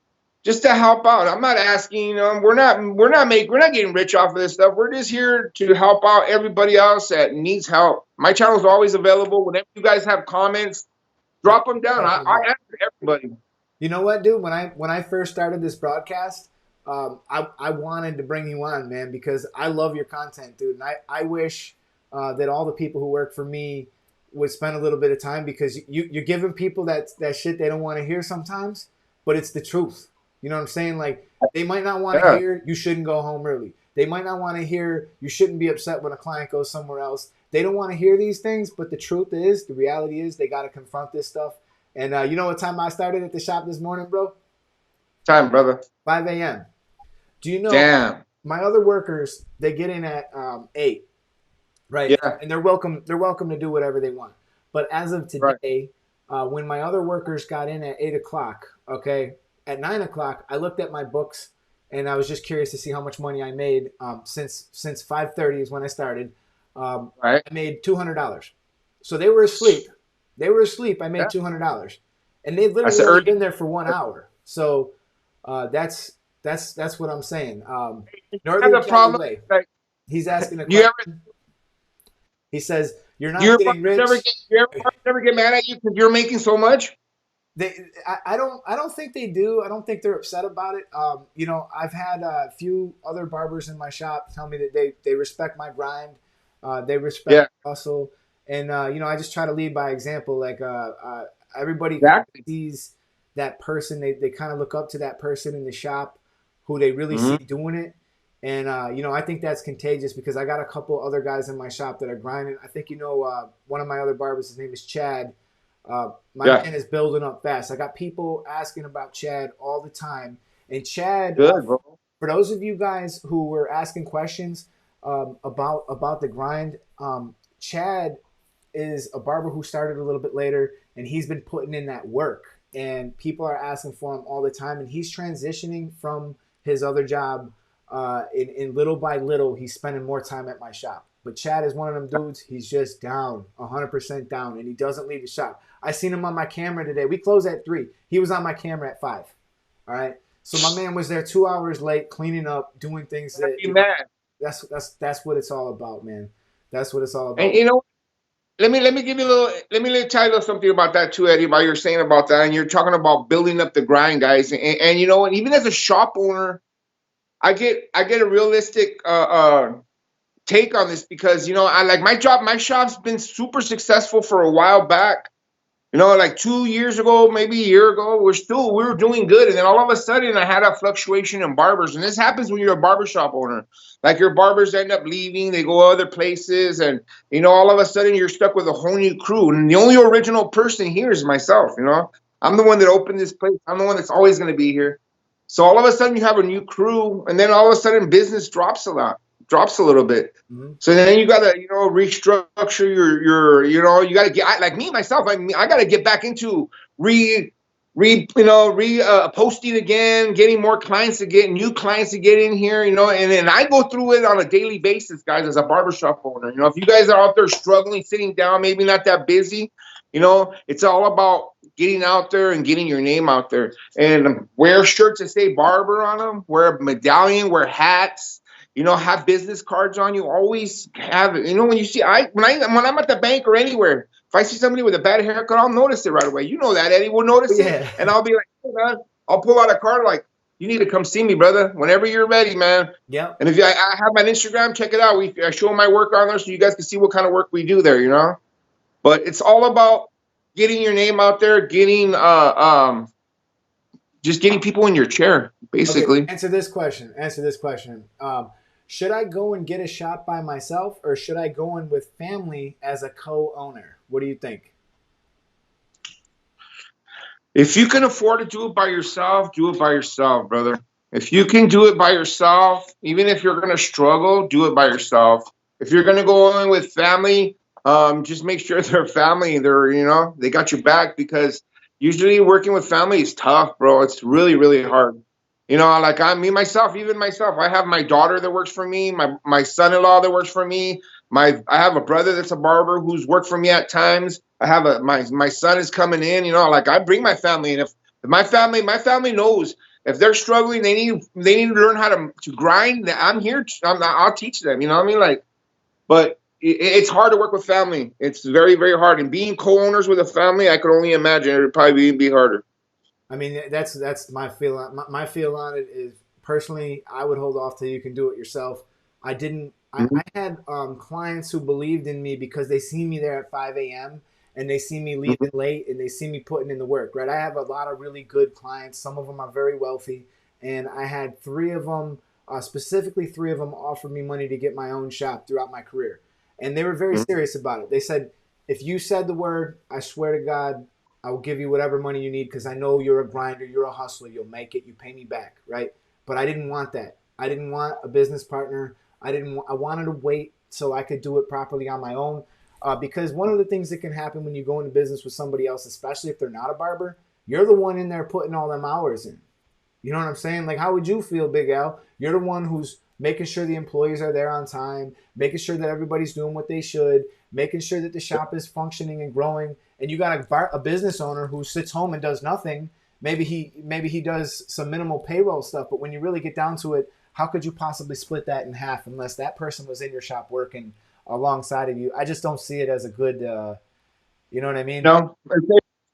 just to help out. I'm not asking, we're not getting rich off of this stuff. We're just here to help out everybody else that needs help. My channel is always available. Whenever you guys have comments, drop them down. I answer everybody. You know what, dude? When I first started this broadcast, I wanted to bring you on, man, because I love your content, dude. And I wish that all the people who work for me would spend a little bit of time, because you're giving people that shit they don't want to hear sometimes, but it's the truth. You know what I'm saying? Like, they might not want to hear you shouldn't go home early. They might not want to hear you shouldn't be upset when a client goes somewhere else. They don't want to hear these things, but the truth is, the reality is, they got to confront this stuff. And you know what time I started at the shop this morning, bro? Time, brother. 5 a.m. Do you know? Damn. My other workers, they get in at 8, right? Yeah. And they're welcome to do whatever they want. But as of today, when my other workers got in at 8 o'clock, okay, at 9 o'clock, I looked at my books and I was just curious to see how much money I made since 5:30 is when I started. I made $200. So they were asleep. I made $200, and they've literally only been there for 1 hour. So that's what I'm saying. Northern Cali, he's asking a question. He says, "You're not getting rich." You ever get mad at you because you're making so much? I don't think they do. I don't think they're upset about it. You know, I've had a few other barbers in my shop tell me that they respect my grind. They respect my hustle. And, you know, I just try to lead by example. Like, everybody sees that person. They kind of look up to that person in the shop who they really see doing it. And, you know, I think that's contagious, because I got a couple other guys in my shop that are grinding. I think, you know, one of my other barbers, his name is Chad. My man is building up fast. I got people asking about Chad all the time. And Chad, for those of you guys who were asking questions about the grind, Chad is a barber who started a little bit later, and he's been putting in that work, and people are asking for him all the time, and he's transitioning from his other job. In little by little, he's spending more time at my shop. But Chad is one of them dudes. He's just down, 100% down, and he doesn't leave the shop. I seen him on my camera today. We close at 3. He was on my camera at 5. All right. So my man was there 2 hours late, cleaning up, doing things that. That's what it's all about, man. That's what it's all about. And you know, let me give you a little. Let me tell you something about that too, Eddie. About you're saying about that, and you're talking about building up the grind, guys. And you know, and even as a shop owner, I get a realistic take on this, because you know, I like my job. My shop's been super successful for a while back. You know, like 2 years ago, maybe a year ago, we were doing good, and then all of a sudden, I had a fluctuation in barbers, and this happens when you're a barbershop owner. Like, your barbers end up leaving, they go other places, and you know, all of a sudden, you're stuck with a whole new crew, and the only original person here is myself. You know, I'm the one that opened this place. I'm the one that's always going to be here. So all of a sudden, you have a new crew, and then all of a sudden, business drops a little bit. So then you gotta, you know, restructure your you know, you gotta get, like me myself, I gotta get back into posting again, getting more clients, to get new clients to get in here, you know, and then I go through it on a daily basis, guys, as a barbershop owner. You know, if you guys are out there struggling, sitting down, maybe not that busy, you know, it's all about getting out there and getting your name out there, and wear shirts that say barber on them, wear a medallion, wear hats. You know, have business cards on you. Always have it. You know, when you see, when I'm at the bank or anywhere, if I see somebody with a bad haircut, I'll notice it right away. You know that, Eddie. We'll notice it, and I'll be like, hey, man, I'll pull out a card like, you need to come see me, brother, whenever you're ready, man. Yeah. And if I have my Instagram, check it out. I show my work on there, so you guys can see what kind of work we do there. You know, but it's all about getting your name out there, getting just getting people in your chair, basically. Okay, answer this question. Should I go and get a shop by myself, or should I go in with family as a co-owner? What do you think? If you can afford to do it by yourself, do it by yourself, brother. If you can do it by yourself, even if you're going to struggle, do it by yourself. If you're going to go in with family, just make sure they're family and you know, they got your back, because usually working with family is tough, bro. It's really, really hard. You know, like even myself, I have my daughter that works for me, my son-in-law that works for me. I have a brother that's a barber who's worked for me at times. I have my son is coming in, you know, like I bring my family in. If my family knows If they're struggling, they need to learn how to grind. I'm here. I'll teach them. You know what I mean? Like, but it's hard to work with family. It's very, very hard. And being co-owners with a family, I could only imagine it would probably be harder. I mean, that's my feel. My feel on it is personally, I would hold off till you can do it yourself. I didn't. I had clients who believed in me because they see me there at 5 a.m. and they see me leaving late and they see me putting in the work. Right. I have a lot of really good clients. Some of them are very wealthy, and I had three of them, specifically three of them, offered me money to get my own shop throughout my career, and they were very serious about it. They said, "If you said the word, I swear to God, I will give you whatever money you need because I know you're a grinder, you're a hustler, you'll make it, you pay me back," right? But I didn't want that. I didn't want a business partner. I wanted to wait so I could do it properly on my own. Because one of the things that can happen when you go into business with somebody else, especially if they're not a barber, you're the one in there putting all them hours in. You know what I'm saying? Like, how would you feel, Big Al? You're the one who's making sure the employees are there on time, making sure that everybody's doing what they should, making sure that the shop is functioning and growing. And you got a business owner who sits home and does nothing. Maybe he does some minimal payroll stuff, but when you really get down to it, how could you possibly split that in half unless that person was in your shop working alongside of you? I just don't see it as a good, you know what I mean? No,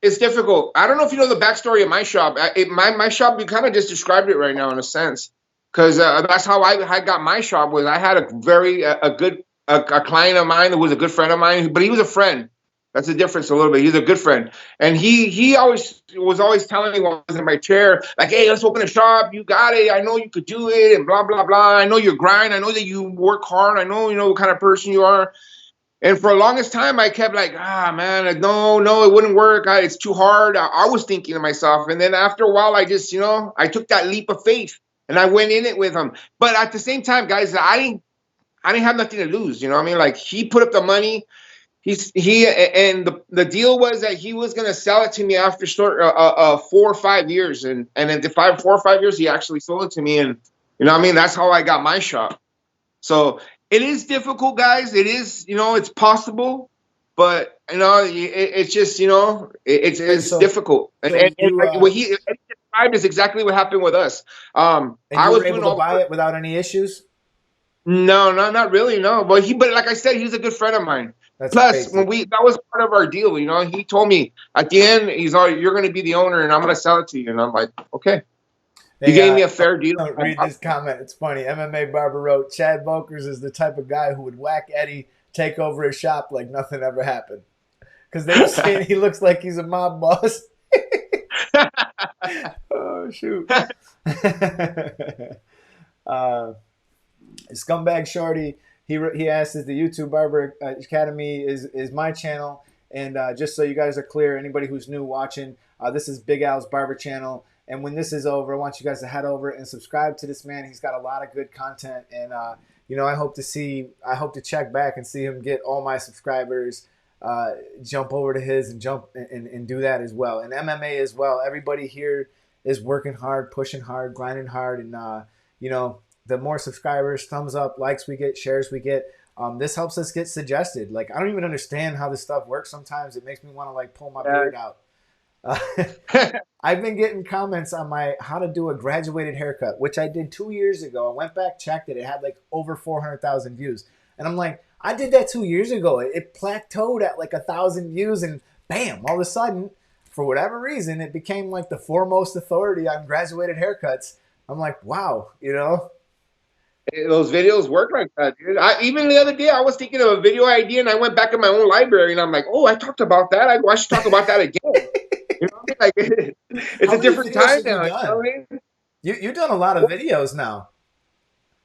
it's difficult. I don't know if you know the backstory of my shop. My shop, you kind of just described it right now in a sense, because that's how I got my shop. Was I had a client of mine who was a good friend of mine, but he was a friend. That's the difference a little bit. He's a good friend, and he was always telling me while I was in my chair, like, "Hey, let's open a shop. You got it. I know you could do it, and blah blah blah. I know your grind. I know that you work hard. I know you know what kind of person you are." And for the longest time, I kept like, man, no, it wouldn't work. It's too hard. I was thinking to myself, and then after a while, I just, I took that leap of faith and I went in it with him. But at the same time, guys, I didn't have nothing to lose. You know what I mean? Like, he put up the money. And the deal was that he was going to sell it to me after 4 or 5 years, and in the 4 or 5 years he actually sold it to me, and you know what I mean, that's how I got my shop. So it is difficult, guys. It is, it's possible, but it's just, it's So difficult. And like what he described is exactly what happened with us. And I you was were able doing to all buy it without any issues? No, not really, no. But like I said, he's a good friend of mine. That's Plus, crazy. that was part of our deal, he told me at the end, you're going to be the owner and I'm going to sell it to you. And I'm like, okay. He Hey, gave me a fair deal. read this comment. It's funny. MMA Barber wrote, Chad Volkers is the type of guy who would whack Eddie, take over his shop like nothing ever happened. Because they were saying he looks like he's a mob boss. Oh, shoot. Scumbag Shorty, he asked, is the YouTube Barber Academy is my channel? And just so you guys are clear, anybody who's new watching, this is Big Al's Barber channel. And when this is over, I want you guys to head over and subscribe to this man. He's got a lot of good content. And, I hope to check back and see him get all my subscribers, jump over to his and jump and do that as well. And MMA as well. Everybody here is working hard, pushing hard, grinding hard. And, the more subscribers, thumbs up, likes we get, shares we get, this helps us get suggested. Like, I don't even understand how this stuff works sometimes. It makes me want to, like, pull my beard out. I've been getting comments on my how to do a graduated haircut, which I did 2 years ago. I went back, checked it. It had, like, over 400,000 views. And I'm like, I did that 2 years ago. It plateaued at, like, 1,000 views. And, bam, all of a sudden, for whatever reason, it became, like, the foremost authority on graduated haircuts. I'm like, wow, Those videos work like that, dude. Even the other day, I was thinking of a video idea, and I went back in my own library, and I'm like, oh, I talked about that. I should talk about that again. You know what I mean? Like, it's a different time now. You know what I mean? You've done a lot of videos now.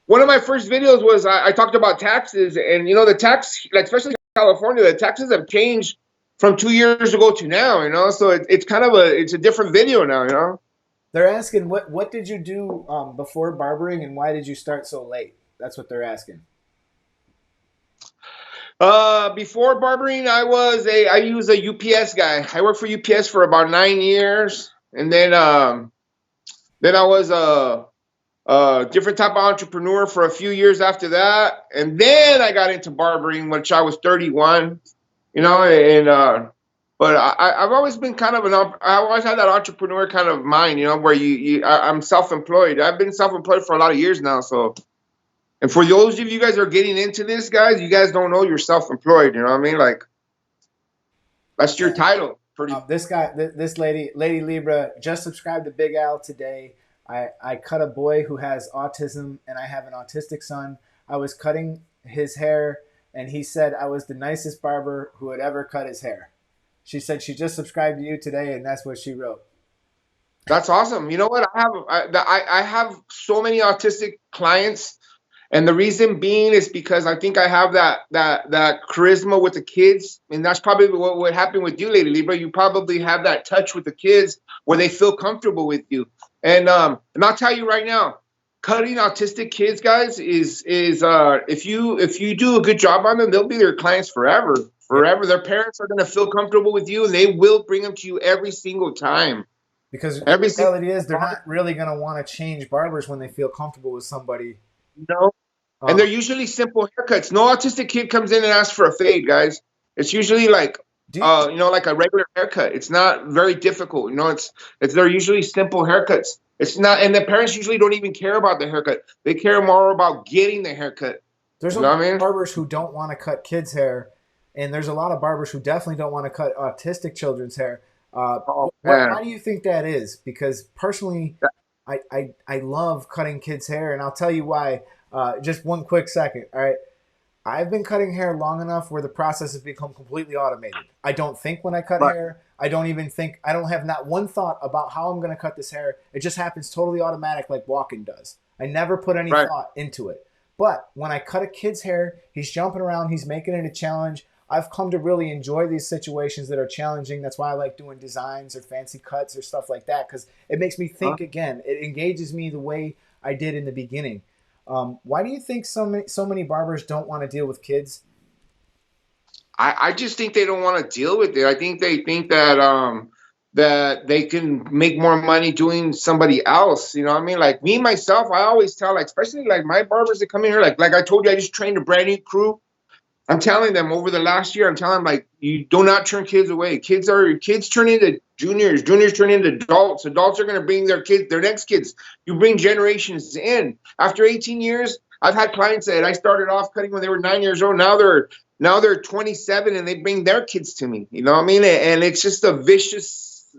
One of my first videos was I talked about taxes, and the tax, like especially in California, the taxes have changed from 2 years ago to now. So it's kind of it's a different video now. They're asking what did you do before barbering and why did you start so late? That's what they're asking. Before barbering, I was a UPS guy. I worked for UPS for about 9 years, and then I was a different type of entrepreneur for a few years after that, and then I got into barbering, which I was 31. And But I've always been kind of I always had that entrepreneur kind of mind, you know, where I'm self-employed. I've been self-employed for a lot of years now. So, and for those of you guys that are getting into this, guys, you guys don't know you're self-employed. You know what I mean? Like, that's your title. This Lady Libra, just subscribed to Big Al today. I cut a boy who has autism, and I have an autistic son. I was cutting his hair, and he said I was the nicest barber who had ever cut his hair. She said she just subscribed to you today, and that's what she wrote. That's awesome. You know what? I have so many autistic clients, and the reason being is because I think I have that charisma with the kids, and that's probably what happened with you, Lady Libra. You probably have that touch with the kids where they feel comfortable with you. And I'll tell you right now, cutting autistic kids, guys, is if you do a good job on them, they'll be their clients forever. Forever. Their parents are going to feel comfortable with you, and they will bring them to you every single time. Because the reality is, they're not really going to want to change barbers when they feel comfortable with somebody. No. And they're usually simple haircuts. No autistic kid comes in and asks for a fade, guys. It's usually like, you know, like a regular haircut. It's not very difficult. You know, they're usually simple haircuts. It's not, and the parents usually don't even care about the haircut. They care more about getting the haircut. There's a lot of barbers who don't want to cut kids' hair, and there's a lot of barbers who definitely don't want to cut autistic children's hair. Why do you think that is? Because personally, I love cutting kids' hair, and I'll tell you why. Just one quick second. All right. I've been cutting hair long enough where the process has become completely automated. I don't think when I cut hair. I don't even think, I don't have not one thought about how I'm going to cut this hair. It just happens totally automatic like walking does. I never put any thought into it. But when I cut a kid's hair, he's jumping around, he's making it a challenge. I've come to really enjoy these situations that are challenging. That's why I like doing designs or fancy cuts or stuff like that, because it makes me think again. It engages me the way I did in the beginning. Why do you think so many barbers don't want to deal with kids? I just think they don't want to deal with it. I think they think that that they can make more money doing somebody else. You know what I mean? Like me, myself, I always tell, like, especially like my barbers that come in here, like I told you, I just trained a brand new crew. I'm telling them over the last year, I'm telling them, like, you do not turn kids away. Kids turn into juniors. Juniors turn into adults. Adults are going to bring their kids, their next kids. You bring generations in. After 18 years, I've had clients that I started off cutting when they were 9 years old. Now they're 27 and they bring their kids to me. You know what I mean? And it's just a vicious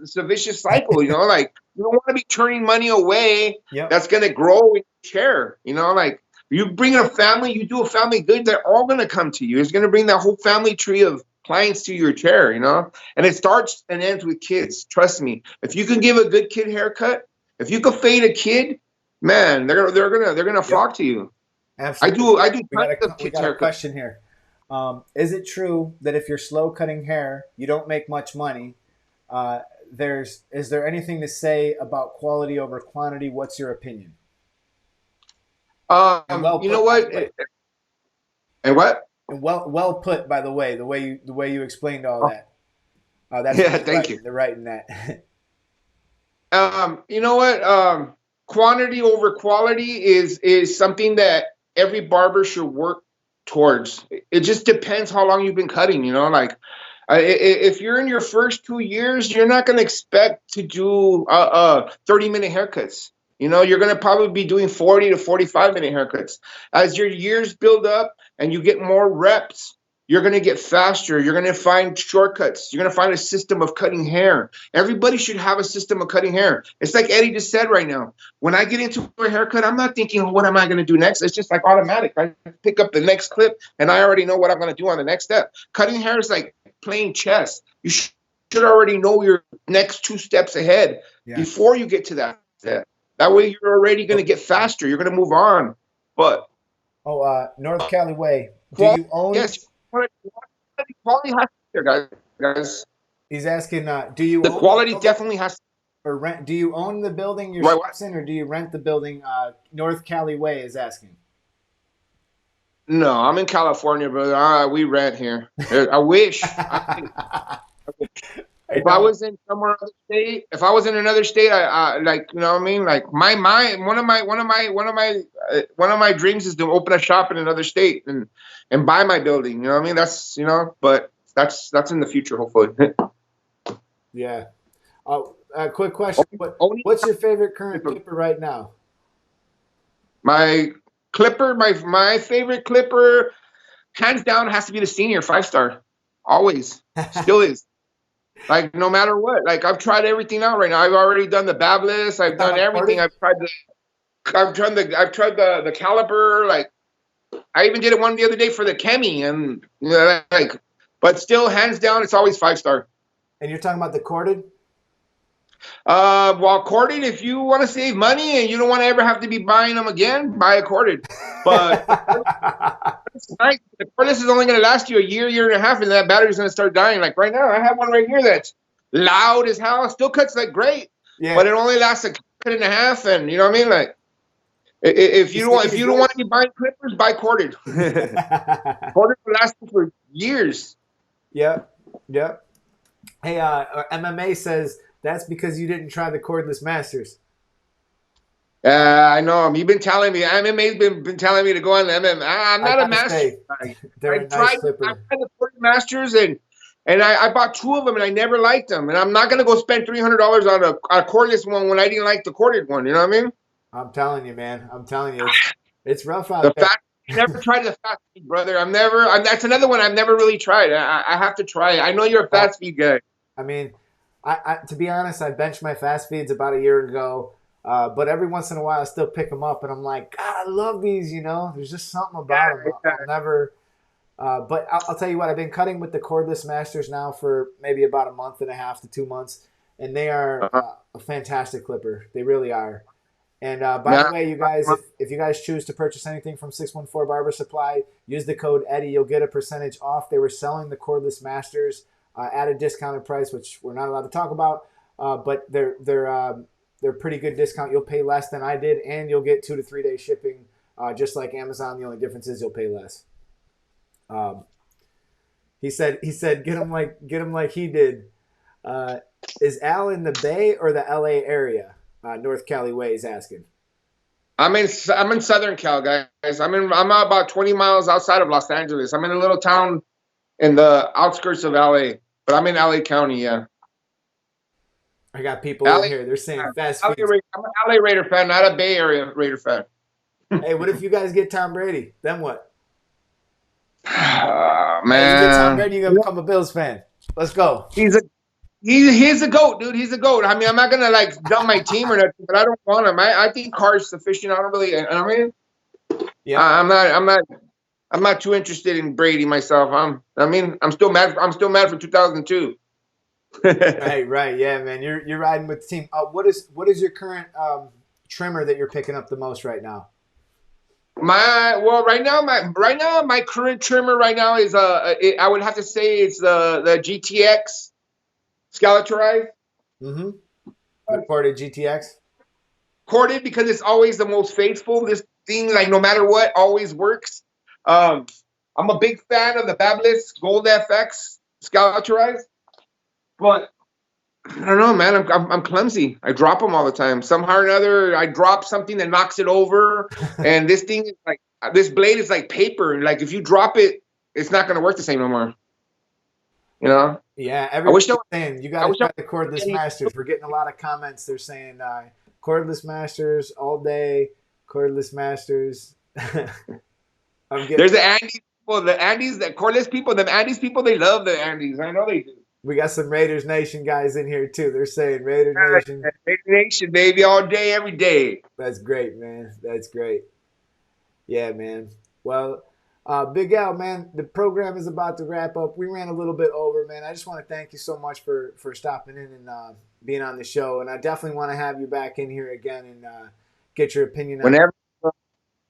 cycle. You know, like, you don't want to be turning money away. That's going to grow in your chair. You know, like, you bring a family, you do a family good, they're all going to come to you. It's going to bring that whole family tree of clients to your chair, you know? And it starts and ends with kids. Trust me. If you can give a good kid haircut, if you can fade a kid, man, they're gonna flock to you. Absolutely. I do we got a question here. Is it true that if you're slow cutting hair, you don't make much money? Is there anything to say about quality over quantity? What's your opinion? You know what? And what? And well put, by the way you explained all that. That's thank you. They're right in that. You know what? Quantity over quality is something that every barber should work towards. It just depends how long you've been cutting. You know, like if you're in your first 2 years, you're not going to expect to do 30-minute haircuts. You know, you're going to probably be doing 40 to 45-minute haircuts. As your years build up and you get more reps, you're going to get faster. You're going to find shortcuts. You're going to find a system of cutting hair. Everybody should have a system of cutting hair. It's like Eddie just said right now. When I get into a haircut, I'm not thinking, what am I going to do next? It's just like automatic. I pick up the next clip, and I already know what I'm going to do on the next step. Cutting hair is like playing chess. You should already know your next 2 steps ahead before you get to that step. That way you're already going to get faster. You're going to move on. But North Cali Way. Do you own? Yes, quality has to be there, guys. He's asking, do you? The own quality definitely has to. Or rent? Do you own the building you're in, or do you rent the building? North Cali Way is asking. No, I'm in California, brother. We rent here. I wish. If I was in somewhere other state, if I was in another state, I like, you know what I mean? Like one of my dreams is to open a shop in another state and buy my building. You know what I mean? That's, you know, but that's in the future, hopefully. Yeah. Quick question. Only What's your favorite current clipper right now? my clipper, my favorite clipper, hands down, has to be the Senior 5-star. Always, still is. Like no matter what, like I've tried everything out right now. I've already done the Babless. You I've talking done about everything. corded? I've tried the caliper. Like I even did it one the other day for the Chemi, and like, but still, hands down, it's always 5-star. And you're talking about the corded? While corded, if you want to save money and you don't want to ever have to be buying them again, buy a corded. But it's nice. The cordless is only going to last you a year, year and a half, and that battery's going to start dying. Like right now, I have one right here that's loud as hell. Still cuts like great, Yeah. but it only lasts a cut and a half. And you know what I mean? Like if you don't want to be buying clippers, buy corded. Corded will last you for years. Yep. Yep. Hey, MMA says that's because you didn't try the cordless masters. I know him. You've been telling me. MMA's been telling me to go on the MMA. I'm I not a gotta master. say, they're a nice I clipper. tried the Corded Masters and I bought two of them and I never liked them. And I'm not gonna go spend $300 on a cordless one when I didn't like the corded one. You know what I mean? I'm telling you, man. I'm telling you, it's rough The out there. fast. I never tried the fast feed, brother. That's another one I've never really tried. I have to try it. I know you're a Well, fast feed guy. I mean, I to be honest, I benched my fast feeds about a year ago. But every once in a while, I still pick them up, and I'm like, God, I love these. You know, there's just something about them. I'll never. But I'll tell you what, I've been cutting with the cordless masters now for maybe about a month and a half to 2 months, and they are Uh-huh. a fantastic clipper. They really are. And by Nah, the way, you guys, if you guys choose to purchase anything from 614 Barber Supply, use the code Eddie. You'll get a percentage off. They were selling the cordless masters at a discounted price, which we're not allowed to talk about, but they're pretty good discount. You'll pay less than I did, and you'll get 2 to 3 day shipping, just like Amazon. The only difference is you'll pay less. Um, he said get him like he did. Uh, is Al in the Bay or the LA area? North Cali way is asking. I'm in Southern Cal, guys. I'm about 20 miles outside of Los Angeles. I'm in a little town in the outskirts of LA, but I'm in LA County. Yeah. I got people in LA, here. They're saying fast LA, feeds. I'm an LA Raider fan, not a Bay Area Raider fan. Hey, what if you guys get Tom Brady? Then what? Hey, you get Tom Man, Brady, you're gonna become a Bills fan. Let's go. he's a goat, dude. He's a goat. I mean, I'm not gonna like dump my team or nothing, but I don't want him. I think Carr's sufficient. I don't really. I mean, Yep. I'm not too interested in Brady myself. I'm still mad. I'm still mad for 2002. Right. Yeah, man. You're riding with the team. What is your current trimmer that you're picking up the most right now? Right now my current trimmer right now is I would have to say it's the GTX Scalatorize Mm-hmm. The corded GTX. corded because it's always the most faithful. This thing, like no matter what, always works. Um, I'm a big fan of the Babless Gold FX Scalatorize, but I don't know, man. I'm clumsy. I drop them all the time. Somehow or another, I drop something that knocks it over, and this thing is like this blade is like paper. Like if you drop it, it's not gonna work the same no more. You know. Yeah, I wish everybody's there saying you I got to wish there try the was cordless any. masters. We're getting a lot of comments. They're saying cordless masters all day, cordless masters. I'm getting. There's the Andes people, the Andes, the cordless people, the Andes people. They love the Andes. I know they do. We got some Raiders Nation guys in here too. They're saying Raider Nation. Raider Nation, baby, all day, every day. That's great, man. That's great. Yeah, man. Well, Big Al, man, the program is about to wrap up. We ran a little bit over, man. I just want to thank you so much for stopping in and being on the show. And I definitely want to have you back in here again and get your opinion on Whenever,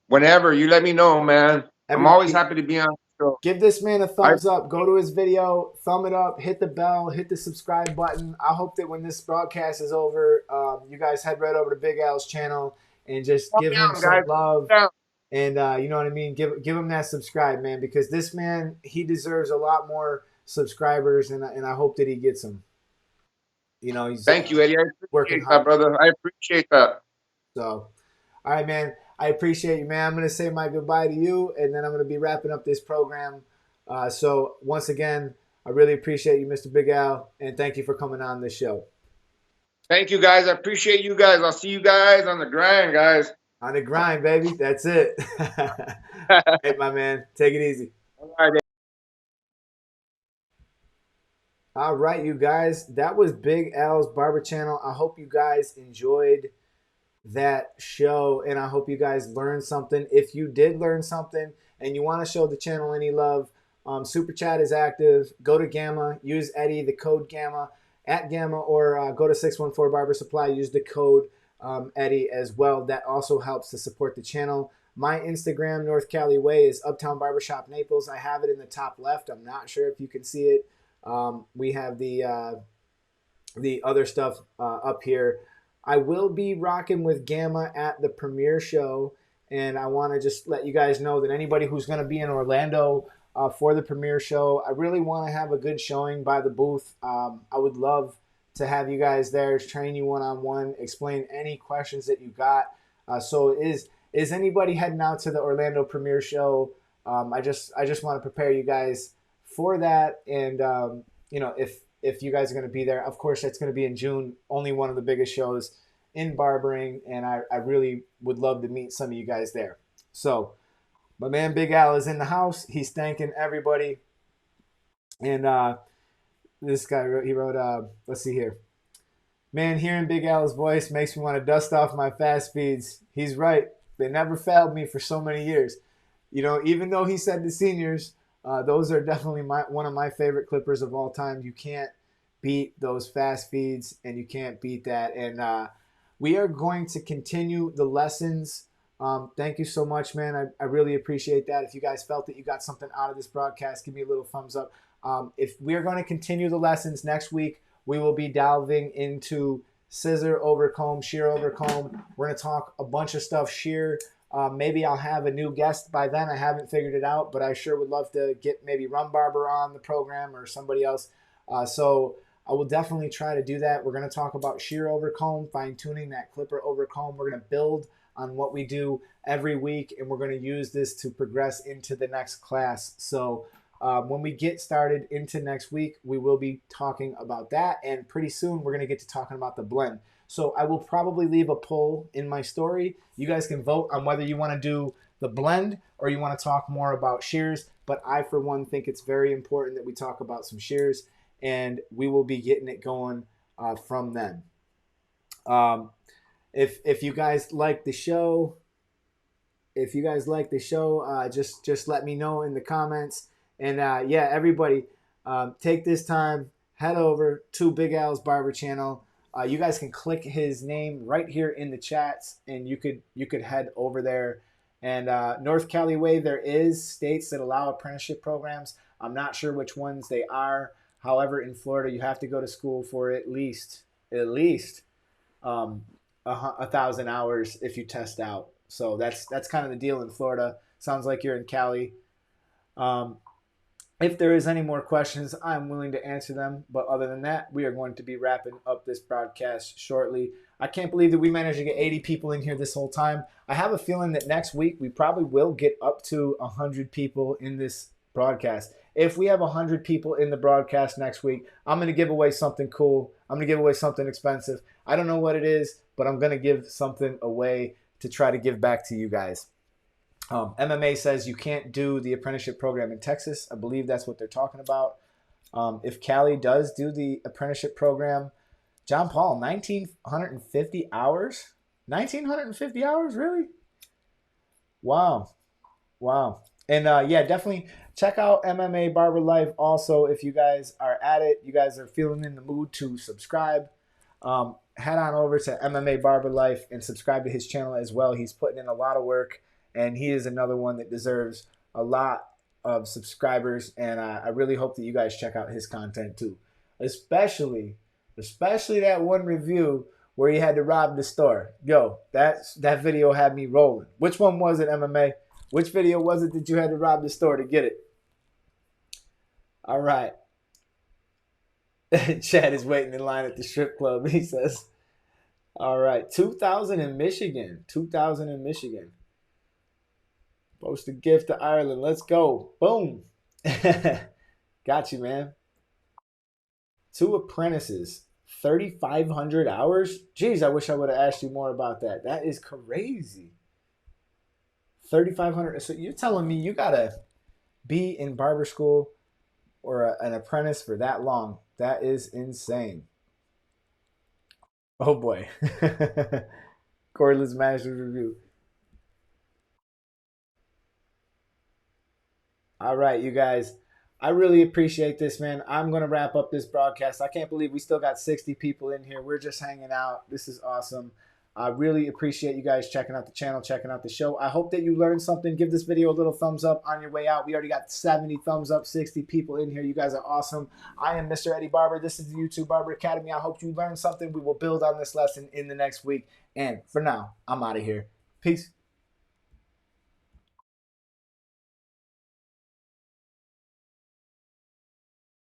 whenever you let me know, man. I'm always everybody. happy to be on the show. Give this man a I thumbs up. Go to his video, thumb it up, hit the bell, hit the subscribe button. I hope that when this broadcast is over, you guys head right over to Big Al's channel and just calm give him down, some guys. love. Calm down. And you know what I mean? Give him that subscribe, man, because this man, he deserves a lot more subscribers, and I hope that he gets them. You know, he's Thank you, Eddie. I working appreciate that, hard. brother. I appreciate that. So, all right, man. I appreciate you, man. I'm going to say my goodbye to you, and then I'm going to be wrapping up this program. So, once again, I really appreciate you, Mr. Big Al, and thank you for coming on this show. Thank you, guys. I appreciate you guys. I'll see you guys on the grind, guys. On the grind, baby. That's it. Hey, my man. Take it easy. All right. All right, you guys. That was Big Al's Barber Channel. I hope you guys enjoyed that show, and I hope you guys learned something. If you did learn something and you want to show the channel any love, Super Chat is active. Go to Gamma. Use Eddie, the code Gamma, at Gamma, or go to 614 Barber Supply. Use the code Eddie as well. That also helps to support the channel. My Instagram, North Cali Way, is Uptown Barbershop Naples. I have it in the top left. I'm not sure if you can see it. We have the other stuff up here. I will be rocking with Gamma at the premiere show, and I want to just let you guys know that anybody who's going to be in Orlando for the premiere show, I really want to have a good showing by the booth. I would love to have you guys there, train you one-on-one, explain any questions that you got. So is anybody heading out to the Orlando premiere show? I just want to prepare you guys for that, and if you guys are going to be there, of course it's going to be in June, only one of the biggest shows in barbering, and I really would love to meet some of you guys there. So my man Big Al is in the house. He's thanking everybody, and this guy wrote, let's see here. Man, hearing Big Al's voice makes me want to dust off my fast feeds. He's right. They never failed me for so many years. Even though he said the seniors, those are definitely one of my favorite clippers of all time. You can't beat those fast feeds, and you can't beat that. And we are going to continue the lessons. Thank you so much, man. I really appreciate that. If you guys felt that you got something out of this broadcast, give me a little thumbs up. If we are going to continue the lessons next week, we will be delving into scissor over comb, shear over comb. We're going to talk a bunch of stuff shear. Maybe I'll have a new guest by then. I haven't figured it out, but I sure would love to get maybe Rum Barber on the program or somebody else. So I will definitely try to do that. We're going to talk about shear over comb, fine-tuning that clipper over comb. We're going to build on what we do every week, and we're going to use this to progress into the next class. So when we get started into next week, we will be talking about that, and pretty soon we're going to get to talking about the blend. So I will probably leave a poll in my story. You guys can vote on whether you want to do the blend or you want to talk more about shears. But I, for one, think it's very important that we talk about some shears, and we will be getting it going from then. If you guys like the show, just let me know in the comments. And yeah, everybody, take this time, head over to Big Al's Barber Channel. You guys can click his name right here in the chats, and you could head over there. And North Cali Way, there is states that allow apprenticeship programs. I'm not sure which ones they are. However, in Florida, you have to go to school for at least 1,000 hours if you test out. So that's kind of the deal in Florida. Sounds like you're in Cali. If there is any more questions, I'm willing to answer them. But other than that, we are going to be wrapping up this broadcast shortly. I can't believe that we managed to get 80 people in here this whole time. I have a feeling that next week we probably will get up to 100 people in this broadcast. If we have 100 people in the broadcast next week, I'm going to give away something cool. I'm going to give away something expensive. I don't know what it is, but I'm going to give something away to try to give back to you guys. MMA says you can't do the apprenticeship program in Texas. I believe that's what they're talking about. If Cali does do the apprenticeship program, John Paul, 1,950 hours? 1,950 hours, really? Wow. And yeah, definitely check out MMA Barber Life also if you guys are at it. You guys are feeling in the mood to subscribe. Head on over to MMA Barber Life and subscribe to his channel as well. He's putting in a lot of work, and he is another one that deserves a lot of subscribers. And I really hope that you guys check out his content too, especially that one review where he had to rob the store. Yo, that video had me rolling. Which one was it, MMA? Which video was it that you had to rob the store to get it? All right. Chad is waiting in line at the strip club, he says. All right. 2,000 in Michigan. 2,000 in Michigan. Post a gift to Ireland. Let's go. Boom. Got you, man. 2 apprentices, 3,500 hours. Geez, I wish I would have asked you more about that. That is crazy. 3,500. So you're telling me you gotta be in barber school or an apprentice for that long? That is insane. Oh boy. Cordless Master's Review. All right, you guys. I really appreciate this, man. I'm going to wrap up this broadcast. I can't believe we still got 60 people in here. We're just hanging out. This is awesome. I really appreciate you guys checking out the channel, checking out the show. I hope that you learned something. Give this video a little thumbs up on your way out. We already got 70 thumbs up, 60 people in here. You guys are awesome. I am Mr. Eddie Barber. This is the YouTube Barber Academy. I hope you learned something. We will build on this lesson in the next week. And for now, I'm out of here. Peace.